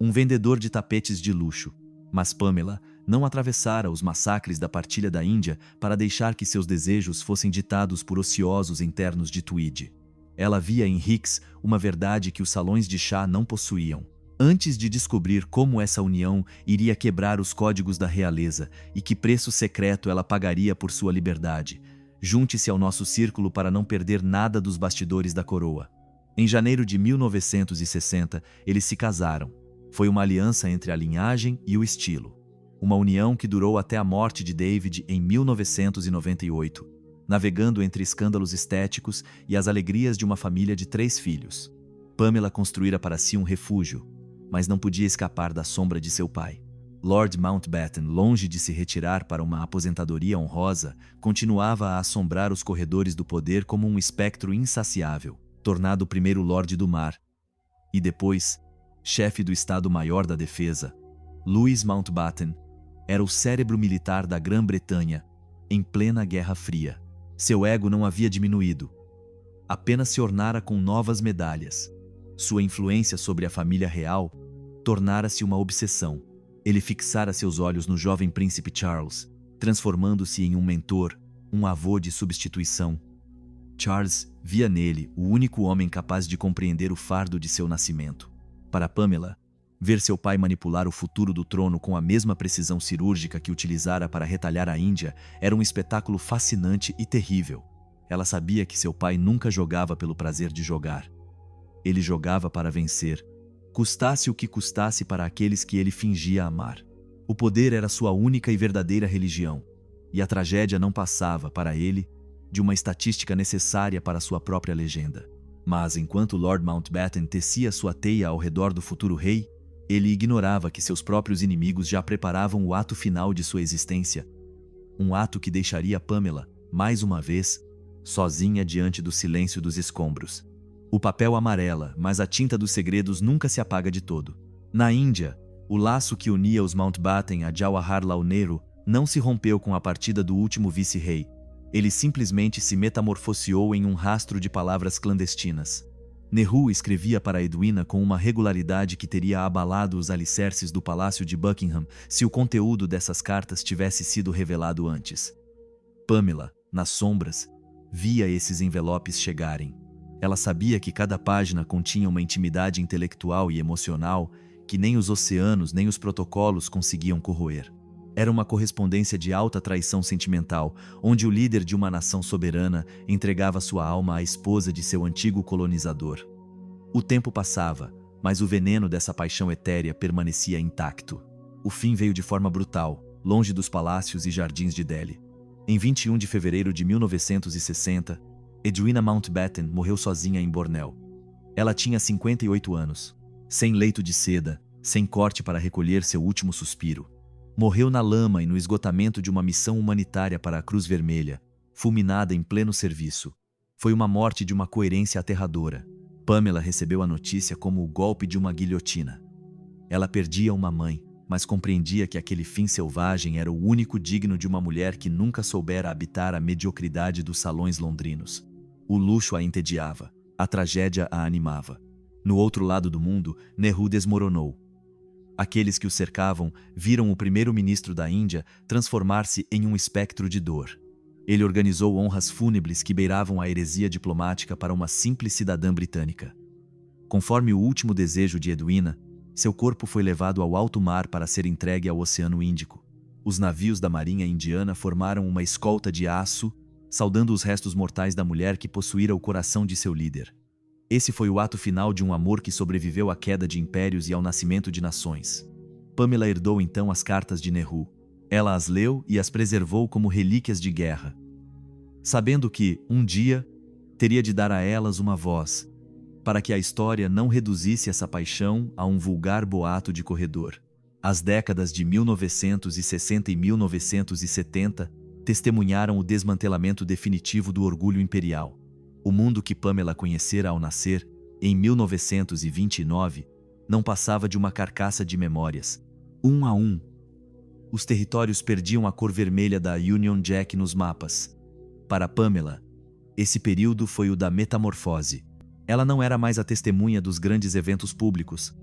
um vendedor de tapetes de luxo. Mas Pamela não atravessara os massacres da partilha da Índia para deixar que seus desejos fossem ditados por ociosos internos de Tweed. Ela via em Hicks uma verdade que os salões de chá não possuíam. Antes de descobrir como essa união iria quebrar os códigos da realeza e que preço secreto ela pagaria por sua liberdade, junte-se ao nosso círculo para não perder nada dos bastidores da coroa. Em janeiro de 1960, eles se casaram. Foi uma aliança entre a linhagem e o estilo. Uma união que durou até a morte de David em 1998, navegando entre escândalos estéticos e as alegrias de uma família de 3 filhos. Pamela construíra para si um refúgio, mas não podia escapar da sombra de seu pai. Lord Mountbatten, longe de se retirar para uma aposentadoria honrosa, continuava a assombrar os corredores do poder como um espectro insaciável, tornado o primeiro Lorde do Mar. E depois, chefe do Estado-Maior da Defesa, Louis Mountbatten era o cérebro militar da Grã-Bretanha, em plena Guerra Fria. Seu ego não havia diminuído, apenas se ornara com novas medalhas. Sua influência sobre a família real tornara-se uma obsessão. Ele fixara seus olhos no jovem príncipe Charles, transformando-se em um mentor, um avô de substituição. Charles via nele o único homem capaz de compreender o fardo de seu nascimento. Para Pamela, ver seu pai manipular o futuro do trono com a mesma precisão cirúrgica que utilizara para retalhar a Índia era um espetáculo fascinante e terrível. Ela sabia que seu pai nunca jogava pelo prazer de jogar. Ele jogava para vencer, custasse o que custasse para aqueles que ele fingia amar. O poder era sua única e verdadeira religião, e a tragédia não passava, para ele, de uma estatística necessária para sua própria legenda. Mas enquanto Lord Mountbatten tecia sua teia ao redor do futuro rei, ele ignorava que seus próprios inimigos já preparavam o ato final de sua existência, um ato que deixaria Pamela, mais uma vez, sozinha diante do silêncio dos escombros. O papel amarela, mas a tinta dos segredos nunca se apaga de todo. Na Índia, o laço que unia os Mountbatten a Jawaharlal Nehru não se rompeu com a partida do último vice-rei. Ele simplesmente se metamorfoseou em um rastro de palavras clandestinas. Nehru escrevia para Edwina com uma regularidade que teria abalado os alicerces do Palácio de Buckingham se o conteúdo dessas cartas tivesse sido revelado antes. Pamela, nas sombras, via esses envelopes chegarem. Ela sabia que cada página continha uma intimidade intelectual e emocional que nem os oceanos nem os protocolos conseguiam corroer. Era uma correspondência de alta traição sentimental, onde o líder de uma nação soberana entregava sua alma à esposa de seu antigo colonizador. O tempo passava, mas o veneno dessa paixão etérea permanecia intacto. O fim veio de forma brutal, longe dos palácios e jardins de Delhi. Em 21 de fevereiro de 1960, Edwina Mountbatten morreu sozinha em Bornéu. Ela tinha 58 anos, sem leito de seda, sem corte para recolher seu último suspiro. Morreu na lama e no esgotamento de uma missão humanitária para a Cruz Vermelha, fulminada em pleno serviço. Foi uma morte de uma coerência aterradora. Pamela recebeu a notícia como o golpe de uma guilhotina. Ela perdia uma mãe, mas compreendia que aquele fim selvagem era o único digno de uma mulher que nunca soubera habitar a mediocridade dos salões londrinos. O luxo a entediava, a tragédia a animava. No outro lado do mundo, Nehru desmoronou. Aqueles que o cercavam viram o primeiro-ministro da Índia transformar-se em um espectro de dor. Ele organizou honras fúnebres que beiravam a heresia diplomática para uma simples cidadã britânica. Conforme o último desejo de Edwina, seu corpo foi levado ao alto mar para ser entregue ao Oceano Índico. Os navios da Marinha Indiana formaram uma escolta de aço, saudando os restos mortais da mulher que possuíra o coração de seu líder. Esse foi o ato final de um amor que sobreviveu à queda de impérios e ao nascimento de nações. Pamela herdou então as cartas de Nehru. Ela as leu e as preservou como relíquias de guerra, sabendo que, um dia, teria de dar a elas uma voz, para que a história não reduzisse essa paixão a um vulgar boato de corredor. As décadas de 1960 e 1970 testemunharam o desmantelamento definitivo do orgulho imperial. O mundo que Pamela conhecera ao nascer, em 1929, não passava de uma carcaça de memórias. Um a um, os territórios perdiam a cor vermelha da Union Jack nos mapas. Para Pamela, esse período foi o da metamorfose. Ela não era mais a testemunha dos grandes eventos públicos.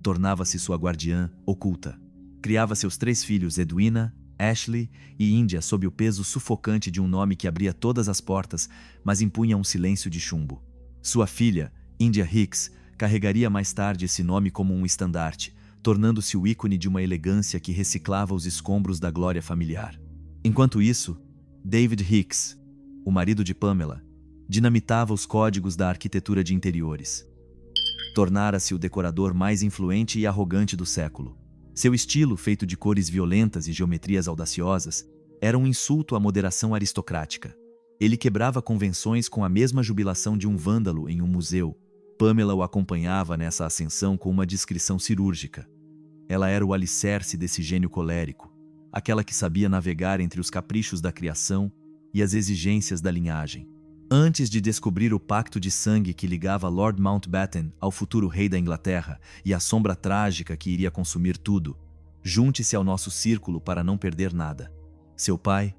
Tornava-se sua guardiã oculta. Criava seus 3 filhos, Edwina, Ashley e India, sob o peso sufocante de um nome que abria todas as portas, mas impunha um silêncio de chumbo. Sua filha, India Hicks, carregaria mais tarde esse nome como um estandarte, tornando-se o ícone de uma elegância que reciclava os escombros da glória familiar. Enquanto isso, David Hicks, o marido de Pamela, dinamitava os códigos da arquitetura de interiores. Tornara-se o decorador mais influente e arrogante do século. Seu estilo, feito de cores violentas e geometrias audaciosas, era um insulto à moderação aristocrática. Ele quebrava convenções com a mesma jubilação de um vândalo em um museu. Pamela o acompanhava nessa ascensão com uma discrição cirúrgica. Ela era o alicerce desse gênio colérico, aquela que sabia navegar entre os caprichos da criação e as exigências da linhagem. Antes de descobrir o pacto de sangue que ligava Lord Mountbatten ao futuro rei da Inglaterra e a sombra trágica que iria consumir tudo, junte-se ao nosso círculo para não perder nada. Seu pai,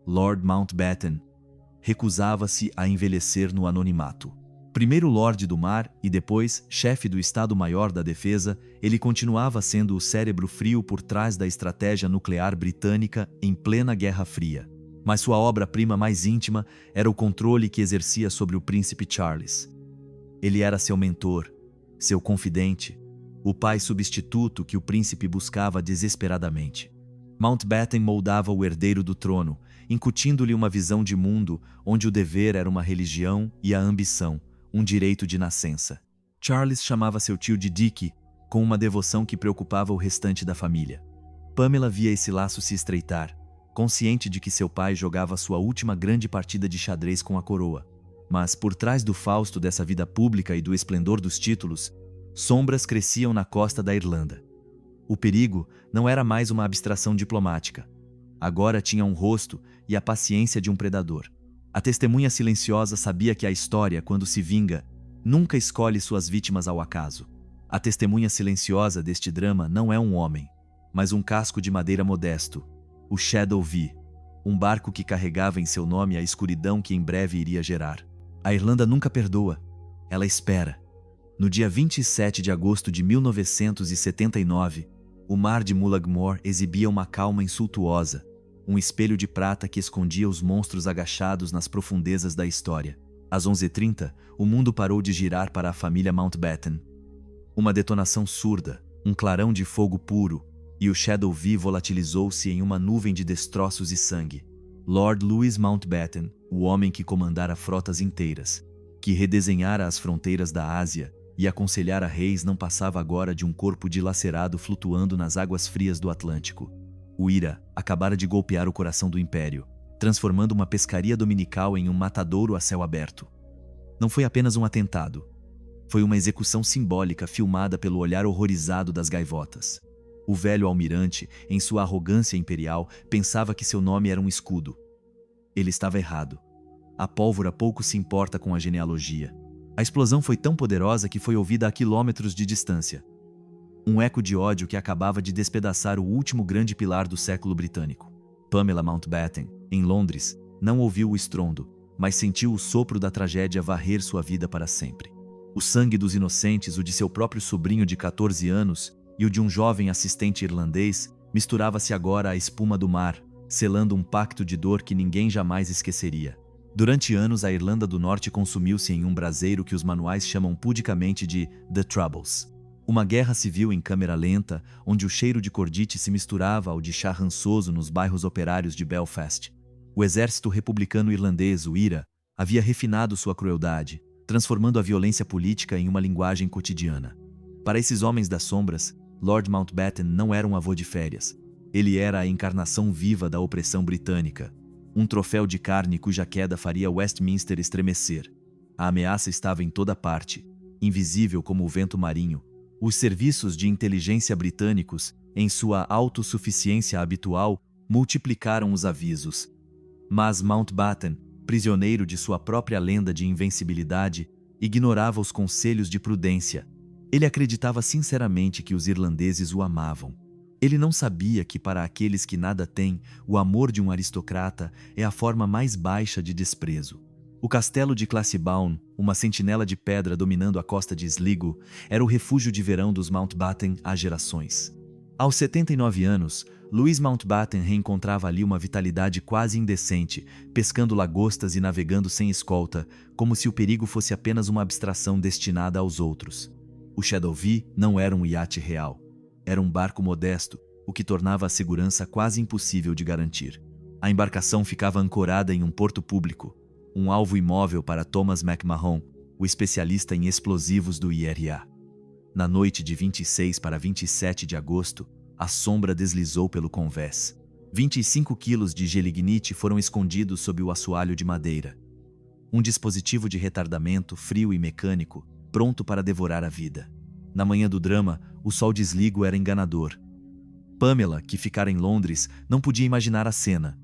Lord Mountbatten, recusava-se a envelhecer no anonimato. Primeiro Lorde do Mar e depois chefe do Estado-Maior da Defesa, ele continuava sendo o cérebro frio por trás da estratégia nuclear britânica em plena Guerra Fria. Mas sua obra-prima mais íntima era o controle que exercia sobre o príncipe Charles. Ele era seu mentor, seu confidente, o pai substituto que o príncipe buscava desesperadamente. Mountbatten moldava o herdeiro do trono, incutindo-lhe uma visão de mundo onde o dever era uma religião e a ambição, um direito de nascença. Charles chamava seu tio de Dick, com uma devoção que preocupava o restante da família. Pamela via esse laço se estreitar, consciente de que seu pai jogava sua última grande partida de xadrez com a coroa. Mas, por trás do fausto dessa vida pública e do esplendor dos títulos, sombras cresciam na costa da Irlanda. O perigo não era mais uma abstração diplomática. Agora tinha um rosto e a paciência de um predador. A testemunha silenciosa sabia que a história, quando se vinga, nunca escolhe suas vítimas ao acaso. A testemunha silenciosa deste drama não é um homem, mas um casco de madeira modesto, o Shadow V, um barco que carregava em seu nome a escuridão que em breve iria gerar. A Irlanda nunca perdoa, ela espera. No dia 27 de agosto de 1979, o mar de Mullaghmore exibia uma calma insultuosa, um espelho de prata que escondia os monstros agachados nas profundezas da história. Às 11h30, o mundo parou de girar para a família Mountbatten. Uma detonação surda, um clarão de fogo puro, e o Shadow V volatilizou-se em uma nuvem de destroços e sangue. Lord Louis Mountbatten, o homem que comandara frotas inteiras, que redesenhara as fronteiras da Ásia e aconselhara reis, não passava agora de um corpo dilacerado flutuando nas águas frias do Atlântico. O Ira acabara de golpear o coração do Império, transformando uma pescaria dominical em um matadouro a céu aberto. Não foi apenas um atentado. Foi uma execução simbólica filmada pelo olhar horrorizado das gaivotas. O velho almirante, em sua arrogância imperial, pensava que seu nome era um escudo. Ele estava errado. A pólvora pouco se importa com a genealogia. A explosão foi tão poderosa que foi ouvida a quilômetros de distância. Um eco de ódio que acabava de despedaçar o último grande pilar do século britânico. Pamela Mountbatten, em Londres, não ouviu o estrondo, mas sentiu o sopro da tragédia varrer sua vida para sempre. O sangue dos inocentes, o de seu próprio sobrinho de 14 anos e o de um jovem assistente irlandês, misturava-se agora à espuma do mar, selando um pacto de dor que ninguém jamais esqueceria. Durante anos, a Irlanda do Norte consumiu-se em um braseiro que os manuais chamam pudicamente de The Troubles. Uma guerra civil em câmera lenta, onde o cheiro de cordite se misturava ao de chá rançoso nos bairros operários de Belfast. O exército republicano irlandês, o IRA, havia refinado sua crueldade, transformando a violência política em uma linguagem cotidiana. Para esses homens das sombras, Lord Mountbatten não era um avô de férias. Ele era a encarnação viva da opressão britânica. Um troféu de carne cuja queda faria Westminster estremecer. A ameaça estava em toda parte, invisível como o vento marinho. Os serviços de inteligência britânicos, em sua autossuficiência habitual, multiplicaram os avisos. Mas Mountbatten, prisioneiro de sua própria lenda de invencibilidade, ignorava os conselhos de prudência. Ele acreditava sinceramente que os irlandeses o amavam. Ele não sabia que, para aqueles que nada têm, o amor de um aristocrata é a forma mais baixa de desprezo. O castelo de Classiebawn, uma sentinela de pedra dominando a costa de Sligo, era o refúgio de verão dos Mountbatten há gerações. Aos 79 anos, Louis Mountbatten reencontrava ali uma vitalidade quase indecente, pescando lagostas e navegando sem escolta, como se o perigo fosse apenas uma abstração destinada aos outros. O Shadow V não era um iate real. Era um barco modesto, o que tornava a segurança quase impossível de garantir. A embarcação ficava ancorada em um porto público, um alvo imóvel para Thomas McMahon, o especialista em explosivos do IRA. Na noite de 26 para 27 de agosto, a sombra deslizou pelo convés. 25 quilos de gelignite foram escondidos sob o assoalho de madeira. Um dispositivo de retardamento frio e mecânico, pronto para devorar a vida. Na manhã do drama, o sol de Sligo era enganador. Pamela, que ficara em Londres, não podia imaginar a cena.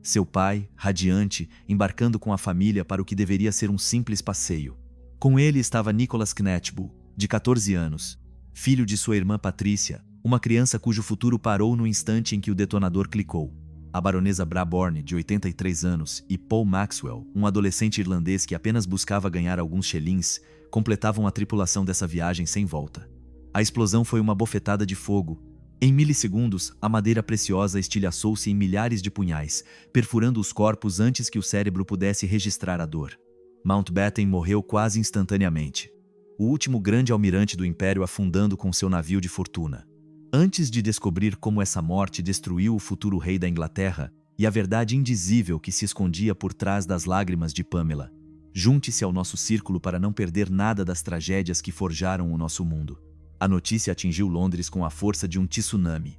Seu pai, radiante, embarcando com a família para o que deveria ser um simples passeio. Com ele estava Nicholas Knatchbull, de 14 anos, filho de sua irmã Patrícia, uma criança cujo futuro parou no instante em que o detonador clicou. A baronesa Brabourne, de 83 anos, e Paul Maxwell, um adolescente irlandês que apenas buscava ganhar alguns shillings, completavam a tripulação dessa viagem sem volta. A explosão foi uma bofetada de fogo. Em milissegundos, a madeira preciosa estilhaçou-se em milhares de punhais, perfurando os corpos antes que o cérebro pudesse registrar a dor. Mountbatten morreu quase instantaneamente. O último grande almirante do Império afundando com seu navio de fortuna. Antes de descobrir como essa morte destruiu o futuro rei da Inglaterra e a verdade indizível que se escondia por trás das lágrimas de Pamela, junte-se ao nosso círculo para não perder nada das tragédias que forjaram o nosso mundo. A notícia atingiu Londres com a força de um tsunami.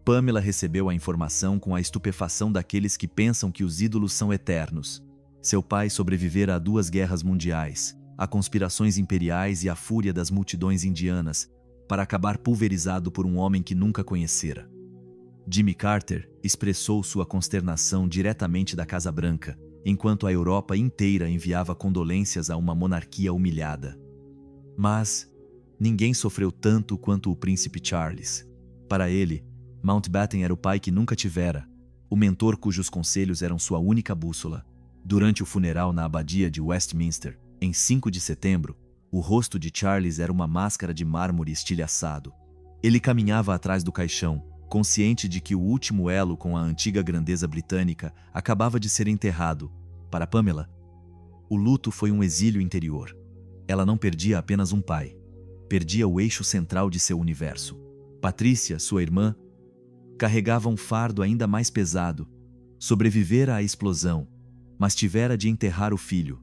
Pamela recebeu a informação com a estupefação daqueles que pensam que os ídolos são eternos. Seu pai sobrevivera a 2 guerras mundiais, a conspirações imperiais e a fúria das multidões indianas, para acabar pulverizado por um homem que nunca conhecera. Jimmy Carter expressou sua consternação diretamente da Casa Branca, enquanto a Europa inteira enviava condolências a uma monarquia humilhada. Mas ninguém sofreu tanto quanto o príncipe Charles. Para ele, Mountbatten era o pai que nunca tivera, o mentor cujos conselhos eram sua única bússola. Durante o funeral na abadia de Westminster, em 5 de setembro, o rosto de Charles era uma máscara de mármore estilhaçado. Ele caminhava atrás do caixão, consciente de que o último elo com a antiga grandeza britânica acabava de ser enterrado. Para Pamela, o luto foi um exílio interior. Ela não perdia apenas um pai. perdia o eixo central de seu universo. Patrícia, sua irmã, carregava um fardo ainda mais pesado. Sobrevivera à explosão, mas tivera de enterrar o filho,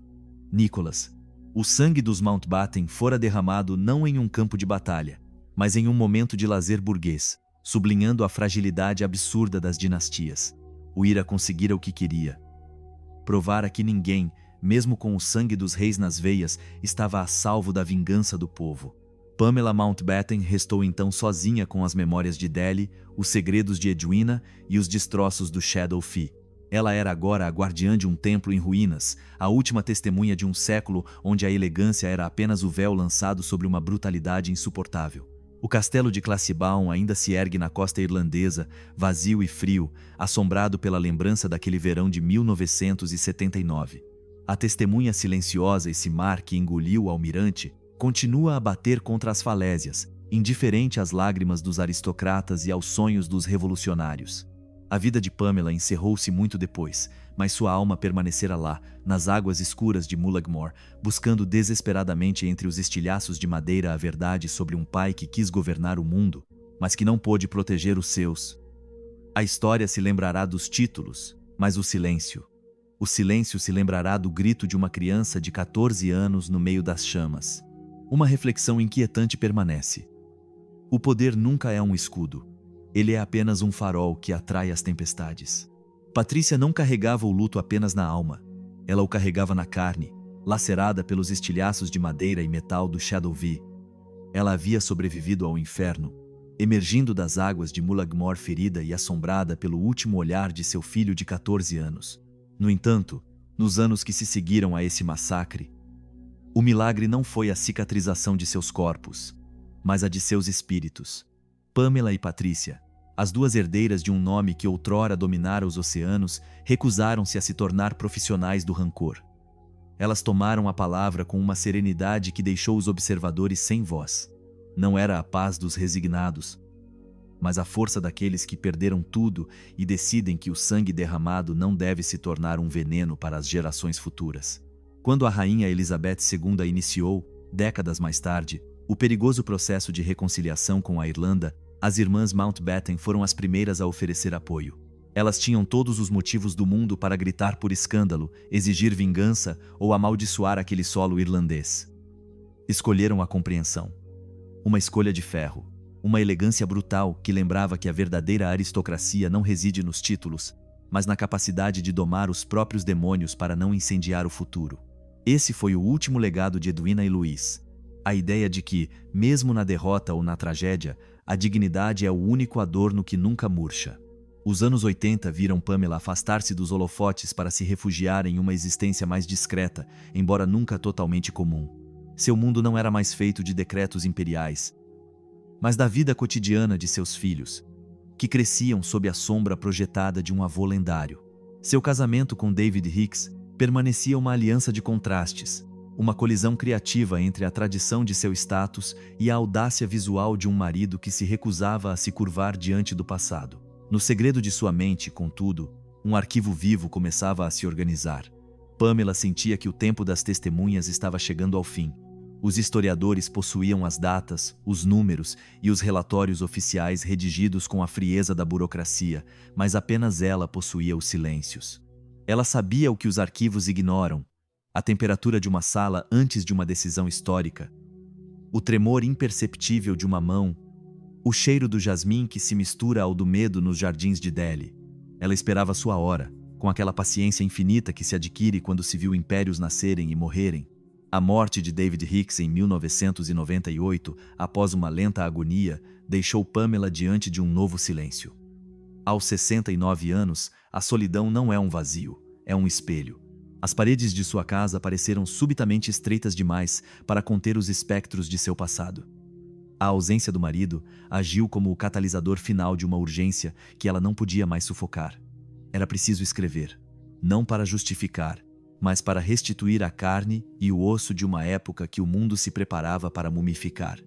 Nicholas. O sangue dos Mountbatten fora derramado não em um campo de batalha, mas em um momento de lazer burguês, sublinhando a fragilidade absurda das dinastias. O Ira conseguira o que queria. Provara que ninguém, mesmo com o sangue dos reis nas veias, estava a salvo da vingança do povo. Pamela Mountbatten restou então sozinha com as memórias de Delhi, os segredos de Edwina e os destroços do Shadow Fee. Ela era agora a guardiã de um templo em ruínas, a última testemunha de um século onde a elegância era apenas o véu lançado sobre uma brutalidade insuportável. O castelo de Classiebaum ainda se ergue na costa irlandesa, vazio e frio, assombrado pela lembrança daquele verão de 1979. A testemunha silenciosa, esse mar que engoliu o almirante, continua a bater contra as falésias, indiferente às lágrimas dos aristocratas e aos sonhos dos revolucionários. A vida de Pamela encerrou-se muito depois, mas sua alma permanecera lá, nas águas escuras de Mullaghmore, buscando desesperadamente entre os estilhaços de madeira a verdade sobre um pai que quis governar o mundo, mas que não pôde proteger os seus. A história se lembrará dos títulos, mas o silêncio se lembrará do grito de uma criança de 14 anos no meio das chamas. Uma reflexão inquietante permanece. O poder nunca é um escudo. Ele é apenas um farol que atrai as tempestades. Patrícia não carregava o luto apenas na alma. Ela o carregava na carne, lacerada pelos estilhaços de madeira e metal do Shadow Fee. Ela havia sobrevivido ao inferno, emergindo das águas de Mullaghmore ferida e assombrada pelo último olhar de seu filho de 14 anos. No entanto, nos anos que se seguiram a esse massacre, o milagre não foi a cicatrização de seus corpos, mas a de seus espíritos. Pamela e Patrícia, as duas herdeiras de um nome que outrora dominara os oceanos, recusaram-se a se tornar profissionais do rancor. Elas tomaram a palavra com uma serenidade que deixou os observadores sem voz. Não era a paz dos resignados, mas a força daqueles que perderam tudo e decidem que o sangue derramado não deve se tornar um veneno para as gerações futuras. Quando a rainha Elizabeth II iniciou, décadas mais tarde, o perigoso processo de reconciliação com a Irlanda, as irmãs Mountbatten foram as primeiras a oferecer apoio. Elas tinham todos os motivos do mundo para gritar por escândalo, exigir vingança ou amaldiçoar aquele solo irlandês. Escolheram a compreensão. Uma escolha de ferro. Uma elegância brutal que lembrava que a verdadeira aristocracia não reside nos títulos, mas na capacidade de domar os próprios demônios para não incendiar o futuro. Esse foi o último legado de Edwina e Louis. A ideia de que, mesmo na derrota ou na tragédia, a dignidade é o único adorno que nunca murcha. Os anos 80 viram Pamela afastar-se dos holofotes para se refugiar em uma existência mais discreta, embora nunca totalmente comum. Seu mundo não era mais feito de decretos imperiais, mas da vida cotidiana de seus filhos, que cresciam sob a sombra projetada de um avô lendário. Seu casamento com David Hicks permanecia uma aliança de contrastes, uma colisão criativa entre a tradição de seu status e a audácia visual de um marido que se recusava a se curvar diante do passado. No segredo de sua mente, contudo, um arquivo vivo começava a se organizar. Pamela sentia que o tempo das testemunhas estava chegando ao fim. Os historiadores possuíam as datas, os números e os relatórios oficiais redigidos com a frieza da burocracia, mas apenas ela possuía os silêncios. Ela sabia o que os arquivos ignoram: a temperatura de uma sala antes de uma decisão histórica, o tremor imperceptível de uma mão, o cheiro do jasmim que se mistura ao do medo nos jardins de Delhi. Ela esperava sua hora, com aquela paciência infinita que se adquire quando se viu impérios nascerem e morrerem. A morte de David Hicks em 1998, após uma lenta agonia, deixou Pamela diante de um novo silêncio. Aos 69 anos, a solidão não é um vazio, é um espelho. As paredes de sua casa pareceram subitamente estreitas demais para conter os espectros de seu passado. A ausência do marido agiu como o catalisador final de uma urgência que ela não podia mais sufocar. Era preciso escrever, não para justificar, mas para restituir a carne e o osso de uma época que o mundo se preparava para mumificar.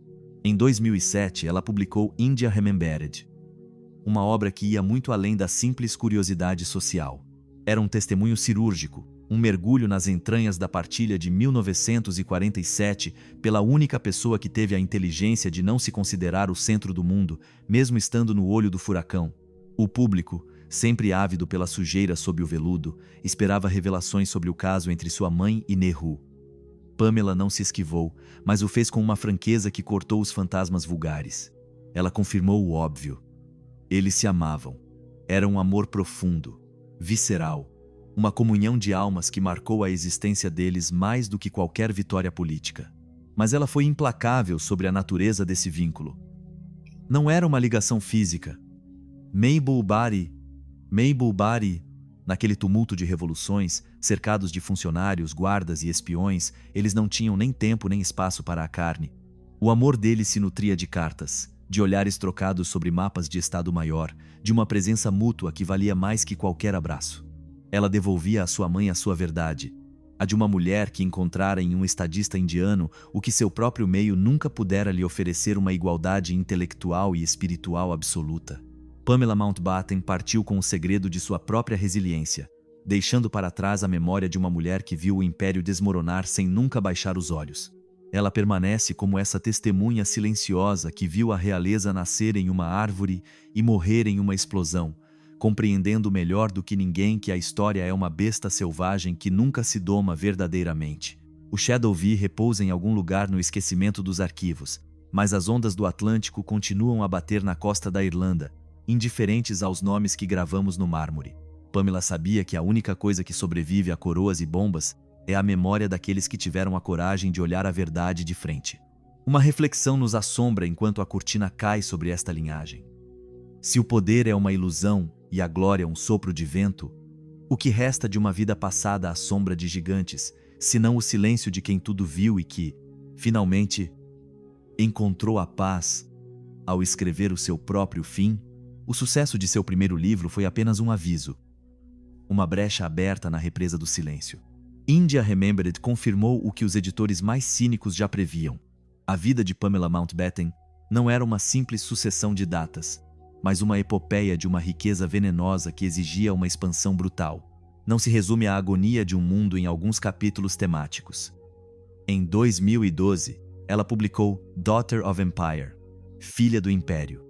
Em 2007, ela publicou India Remembered, uma obra que ia muito além da simples curiosidade social. Era um testemunho cirúrgico, um mergulho nas entranhas da partilha de 1947 pela única pessoa que teve a inteligência de não se considerar o centro do mundo, mesmo estando no olho do furacão. O público, sempre ávido pela sujeira sob o veludo, esperava revelações sobre o caso entre sua mãe e Nehru. Pamela não se esquivou, mas o fez com uma franqueza que cortou os fantasmas vulgares. Ela confirmou o óbvio. Eles se amavam. Era um amor profundo, visceral, uma comunhão de almas que marcou a existência deles mais do que qualquer vitória política. Mas ela foi implacável sobre a natureza desse vínculo. Não era uma ligação física. Mabel Bari, naquele tumulto de revoluções, cercados de funcionários, guardas e espiões, eles não tinham nem tempo nem espaço para a carne. O amor deles se nutria de cartas, de olhares trocados sobre mapas de Estado-Maior, de uma presença mútua que valia mais que qualquer abraço. Ela devolvia à sua mãe a sua verdade, a de uma mulher que encontrara em um estadista indiano o que seu próprio meio nunca pudera lhe oferecer, uma igualdade intelectual e espiritual absoluta. Pamela Mountbatten partiu com o segredo de sua própria resiliência, deixando para trás a memória de uma mulher que viu o império desmoronar sem nunca baixar os olhos. Ela permanece como essa testemunha silenciosa que viu a realeza nascer em uma árvore e morrer em uma explosão, compreendendo melhor do que ninguém que a história é uma besta selvagem que nunca se doma verdadeiramente. O Shadow V repousa em algum lugar no esquecimento dos arquivos, mas as ondas do Atlântico continuam a bater na costa da Irlanda, indiferentes aos nomes que gravamos no mármore. Pamela sabia que a única coisa que sobrevive a coroas e bombas é a memória daqueles que tiveram a coragem de olhar a verdade de frente. Uma reflexão nos assombra enquanto a cortina cai sobre esta linhagem. Se o poder é uma ilusão e a glória um sopro de vento, o que resta de uma vida passada à sombra de gigantes, senão o silêncio de quem tudo viu e que, finalmente, encontrou a paz ao escrever o seu próprio fim? O sucesso de seu primeiro livro foi apenas um aviso, uma brecha aberta na represa do silêncio. India Remembered confirmou o que os editores mais cínicos já previam. A vida de Pamela Mountbatten não era uma simples sucessão de datas, mas uma epopeia de uma riqueza venenosa que exigia uma expansão brutal. Não se resume à agonia de um mundo em alguns capítulos temáticos. Em 2012, ela publicou Daughter of Empire, Filha do Império.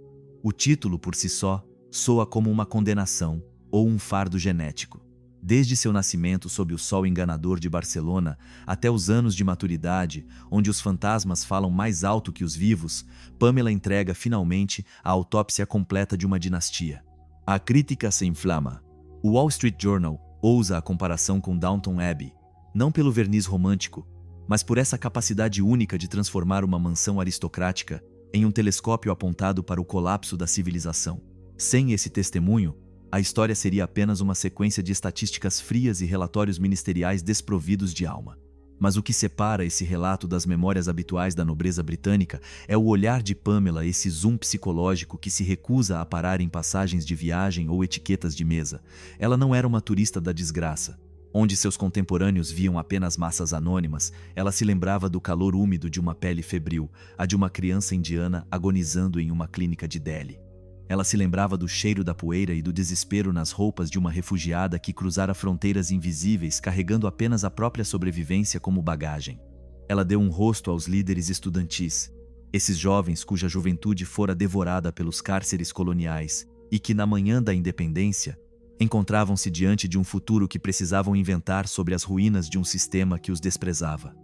O título, por si só, soa como uma condenação ou um fardo genético. Desde seu nascimento sob o sol enganador de Barcelona até os anos de maturidade, onde os fantasmas falam mais alto que os vivos, Pamela entrega finalmente a autópsia completa de uma dinastia. A crítica se inflama. O Wall Street Journal ousa a comparação com Downton Abbey, não pelo verniz romântico, mas por essa capacidade única de transformar uma mansão aristocrática em um telescópio apontado para o colapso da civilização. Sem esse testemunho, a história seria apenas uma sequência de estatísticas frias e relatórios ministeriais desprovidos de alma. Mas o que separa esse relato das memórias habituais da nobreza britânica é o olhar de Pamela, esse zoom psicológico que se recusa a parar em passagens de viagem ou etiquetas de mesa. Ela não era uma turista da desgraça. Onde seus contemporâneos viam apenas massas anônimas, ela se lembrava do calor úmido de uma pele febril, a de uma criança indiana agonizando em uma clínica de Delhi. Ela se lembrava do cheiro da poeira e do desespero nas roupas de uma refugiada que cruzara fronteiras invisíveis carregando apenas a própria sobrevivência como bagagem. Ela deu um rosto aos líderes estudantis, esses jovens cuja juventude fora devorada pelos cárceres coloniais e que, na manhã da independência, encontravam-se diante de um futuro que precisavam inventar sobre as ruínas de um sistema que os desprezava.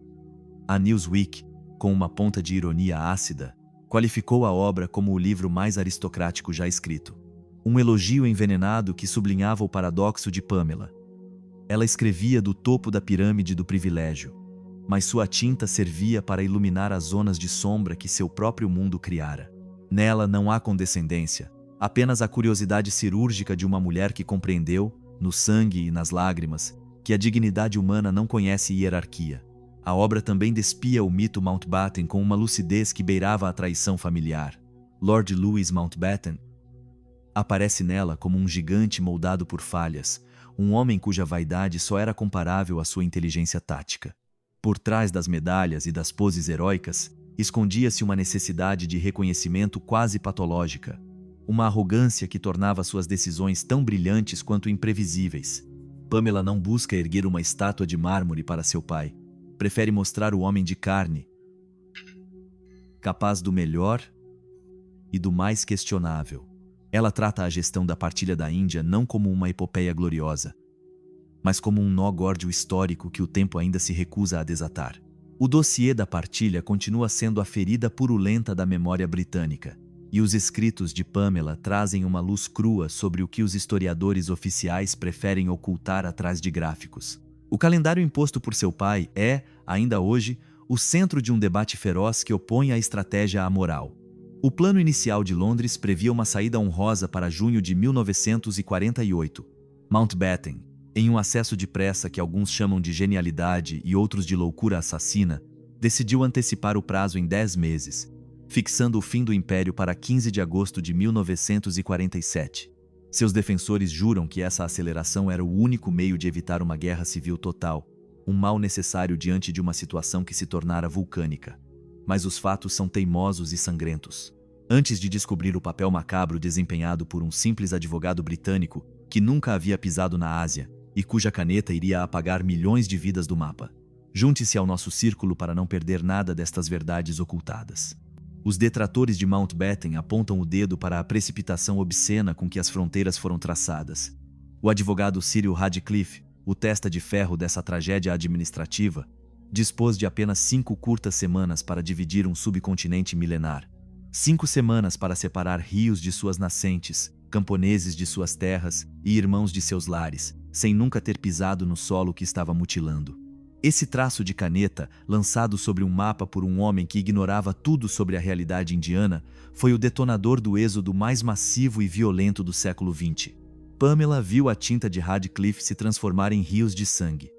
A Newsweek, com uma ponta de ironia ácida, qualificou a obra como o livro mais aristocrático já escrito. Um elogio envenenado que sublinhava o paradoxo de Pamela. Ela escrevia do topo da pirâmide do privilégio, mas sua tinta servia para iluminar as zonas de sombra que seu próprio mundo criara. Nela não há condescendência, apenas a curiosidade cirúrgica de uma mulher que compreendeu, no sangue e nas lágrimas, que a dignidade humana não conhece hierarquia. A obra também despia o mito Mountbatten com uma lucidez que beirava a traição familiar. Lord Louis Mountbatten aparece nela como um gigante moldado por falhas, um homem cuja vaidade só era comparável à sua inteligência tática. Por trás das medalhas e das poses heróicas, escondia-se uma necessidade de reconhecimento quase patológica, uma arrogância que tornava suas decisões tão brilhantes quanto imprevisíveis. Pamela não busca erguer uma estátua de mármore para seu pai. Prefere mostrar o homem de carne, capaz do melhor e do mais questionável. Ela trata a gestão da partilha da Índia não como uma epopeia gloriosa, mas como um nó górdio histórico que o tempo ainda se recusa a desatar. O dossiê da partilha continua sendo a ferida purulenta da memória britânica, e os escritos de Pamela trazem uma luz crua sobre o que os historiadores oficiais preferem ocultar atrás de gráficos. O calendário imposto por seu pai é, ainda hoje, o centro de um debate feroz que opõe a estratégia à moral. O plano inicial de Londres previa uma saída honrosa para junho de 1948. Mountbatten, em um acesso de pressa que alguns chamam de genialidade e outros de loucura assassina, decidiu antecipar o prazo em 10 meses, fixando o fim do Império para 15 de agosto de 1947. Seus defensores juram que essa aceleração era o único meio de evitar uma guerra civil total, um mal necessário diante de uma situação que se tornara vulcânica. Mas os fatos são teimosos e sangrentos. Antes de descobrir o papel macabro desempenhado por um simples advogado britânico que nunca havia pisado na Ásia e cuja caneta iria apagar milhões de vidas do mapa, junte-se ao nosso círculo para não perder nada destas verdades ocultadas. Os detratores de Mountbatten apontam o dedo para a precipitação obscena com que as fronteiras foram traçadas. O advogado Cyril Radcliffe, o testa de ferro dessa tragédia administrativa, dispôs de apenas 5 curtas semanas para dividir um subcontinente milenar. 5 semanas para separar rios de suas nascentes, camponeses de suas terras e irmãos de seus lares, sem nunca ter pisado no solo que estava mutilando. Esse traço de caneta, lançado sobre um mapa por um homem que ignorava tudo sobre a realidade indiana, foi o detonador do êxodo mais massivo e violento do século XX. Pamela viu a tinta de Radcliffe se transformar em rios de sangue.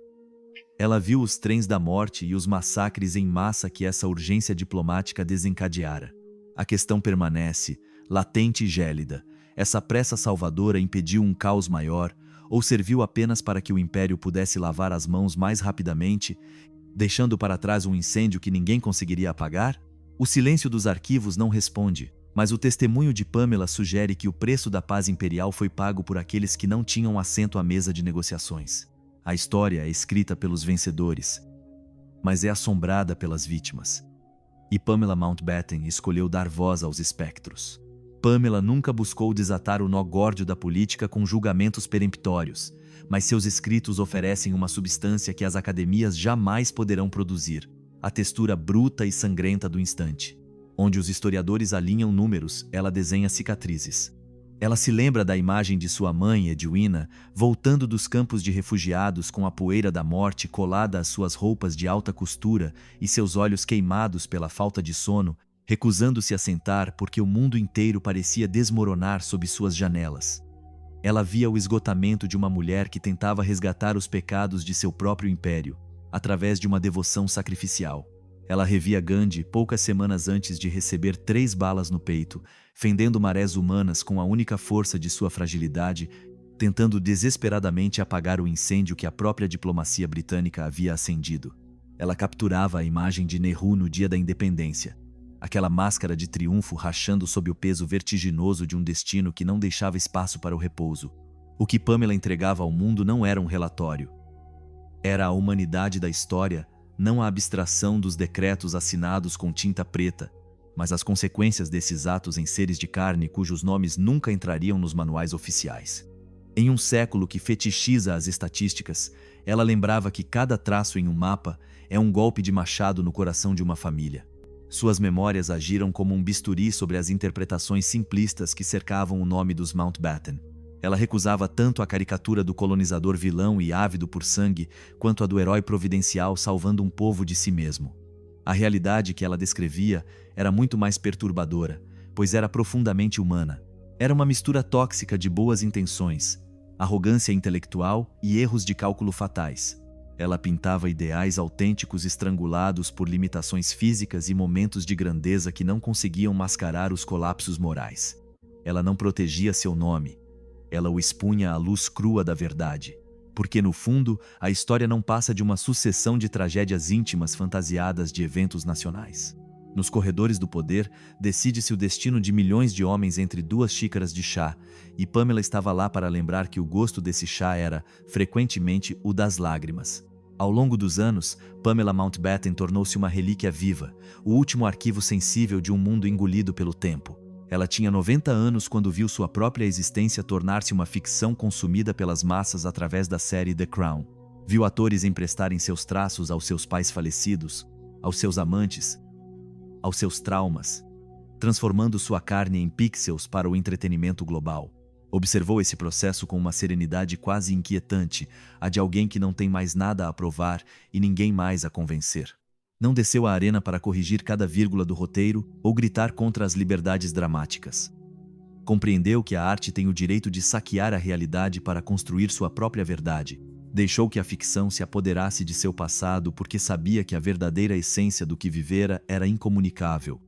Ela viu os trens da morte e os massacres em massa que essa urgência diplomática desencadeara. A questão permanece, latente e gélida. Essa pressa salvadora impediu um caos maior, ou serviu apenas para que o Império pudesse lavar as mãos mais rapidamente, deixando para trás um incêndio que ninguém conseguiria apagar? O silêncio dos arquivos não responde, mas o testemunho de Pamela sugere que o preço da paz imperial foi pago por aqueles que não tinham assento à mesa de negociações. A história é escrita pelos vencedores, mas é assombrada pelas vítimas. E Pamela Mountbatten escolheu dar voz aos espectros. Pamela nunca buscou desatar o nó górdio da política com julgamentos peremptórios, mas seus escritos oferecem uma substância que as academias jamais poderão produzir, a textura bruta e sangrenta do instante. Onde os historiadores alinham números, ela desenha cicatrizes. Ela se lembra da imagem de sua mãe, Edwina, voltando dos campos de refugiados com a poeira da morte colada às suas roupas de alta costura e seus olhos queimados pela falta de sono, recusando-se a sentar porque o mundo inteiro parecia desmoronar sob suas janelas. Ela via o esgotamento de uma mulher que tentava resgatar os pecados de seu próprio império, através de uma devoção sacrificial. Ela revia Gandhi poucas semanas antes de receber 3 balas no peito, fendendo marés humanas com a única força de sua fragilidade, tentando desesperadamente apagar o incêndio que a própria diplomacia britânica havia acendido. Ela capturava a imagem de Nehru no dia da independência, aquela máscara de triunfo rachando sob o peso vertiginoso de um destino que não deixava espaço para o repouso. O que Pamela entregava ao mundo não era um relatório. Era a humanidade da história, não a abstração dos decretos assinados com tinta preta, mas as consequências desses atos em seres de carne cujos nomes nunca entrariam nos manuais oficiais. Em um século que fetichiza as estatísticas, ela lembrava que cada traço em um mapa é um golpe de machado no coração de uma família. Suas memórias agiram como um bisturi sobre as interpretações simplistas que cercavam o nome dos Mountbatten. Ela recusava tanto a caricatura do colonizador vilão e ávido por sangue, quanto a do herói providencial salvando um povo de si mesmo. A realidade que ela descrevia era muito mais perturbadora, pois era profundamente humana. Era uma mistura tóxica de boas intenções, arrogância intelectual e erros de cálculo fatais. Ela pintava ideais autênticos estrangulados por limitações físicas e momentos de grandeza que não conseguiam mascarar os colapsos morais. Ela não protegia seu nome. Ela o expunha à luz crua da verdade. Porque, no fundo, a história não passa de uma sucessão de tragédias íntimas fantasiadas de eventos nacionais. Nos corredores do poder, decide-se o destino de milhões de homens entre 2 xícaras de chá, e Pamela estava lá para lembrar que o gosto desse chá era, frequentemente, o das lágrimas. Ao longo dos anos, Pamela Mountbatten tornou-se uma relíquia viva, o último arquivo sensível de um mundo engolido pelo tempo. Ela tinha 90 anos quando viu sua própria existência tornar-se uma ficção consumida pelas massas através da série The Crown. Viu atores emprestarem seus traços aos seus pais falecidos, aos seus amantes, aos seus traumas, transformando sua carne em pixels para o entretenimento global. Observou esse processo com uma serenidade quase inquietante, a de alguém que não tem mais nada a provar e ninguém mais a convencer. Não desceu à arena para corrigir cada vírgula do roteiro ou gritar contra as liberdades dramáticas. Compreendeu que a arte tem o direito de saquear a realidade para construir sua própria verdade. Deixou que a ficção se apoderasse de seu passado porque sabia que a verdadeira essência do que vivera era incomunicável,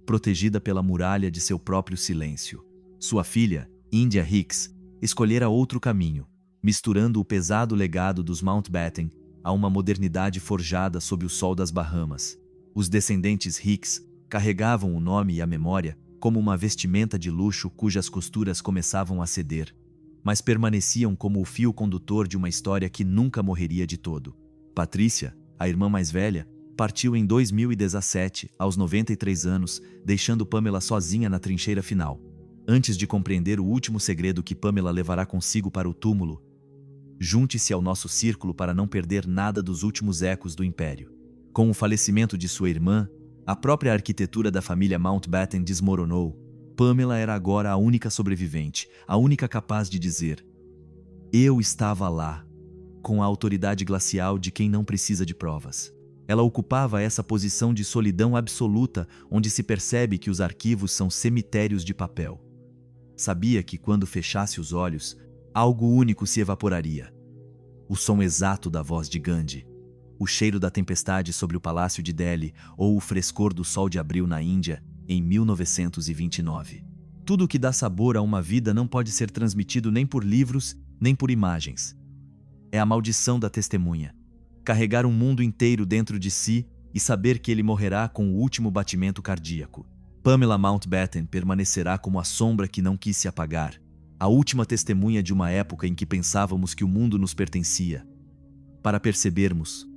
protegida pela muralha de seu próprio silêncio. Sua filha, India Hicks, escolhera outro caminho, misturando o pesado legado dos Mountbatten a uma modernidade forjada sob o sol das Bahamas. Os descendentes Hicks carregavam o nome e a memória como uma vestimenta de luxo cujas costuras começavam a ceder, mas permaneciam como o fio condutor de uma história que nunca morreria de todo. Patrícia, a irmã mais velha, partiu em 2017, aos 93 anos, deixando Pamela sozinha na trincheira final. Antes de compreender o último segredo que Pamela levará consigo para o túmulo, junte-se ao nosso círculo para não perder nada dos últimos ecos do Império. Com o falecimento de sua irmã, a própria arquitetura da família Mountbatten desmoronou. Pamela era agora a única sobrevivente, a única capaz de dizer: "Eu estava lá", com a autoridade glacial de quem não precisa de provas. Ela ocupava essa posição de solidão absoluta, onde se percebe que os arquivos são cemitérios de papel. Sabia que quando fechasse os olhos, algo único se evaporaria. O som exato da voz de Gandhi, o cheiro da tempestade sobre o palácio de Delhi ou o frescor do sol de abril na Índia, em 1929. Tudo o que dá sabor a uma vida não pode ser transmitido nem por livros, nem por imagens. É a maldição da testemunha. Carregar um mundo inteiro dentro de si e saber que ele morrerá com o último batimento cardíaco. Pamela Mountbatten permanecerá como a sombra que não quis se apagar, a última testemunha de uma época em que pensávamos que o mundo nos pertencia. Para percebermos,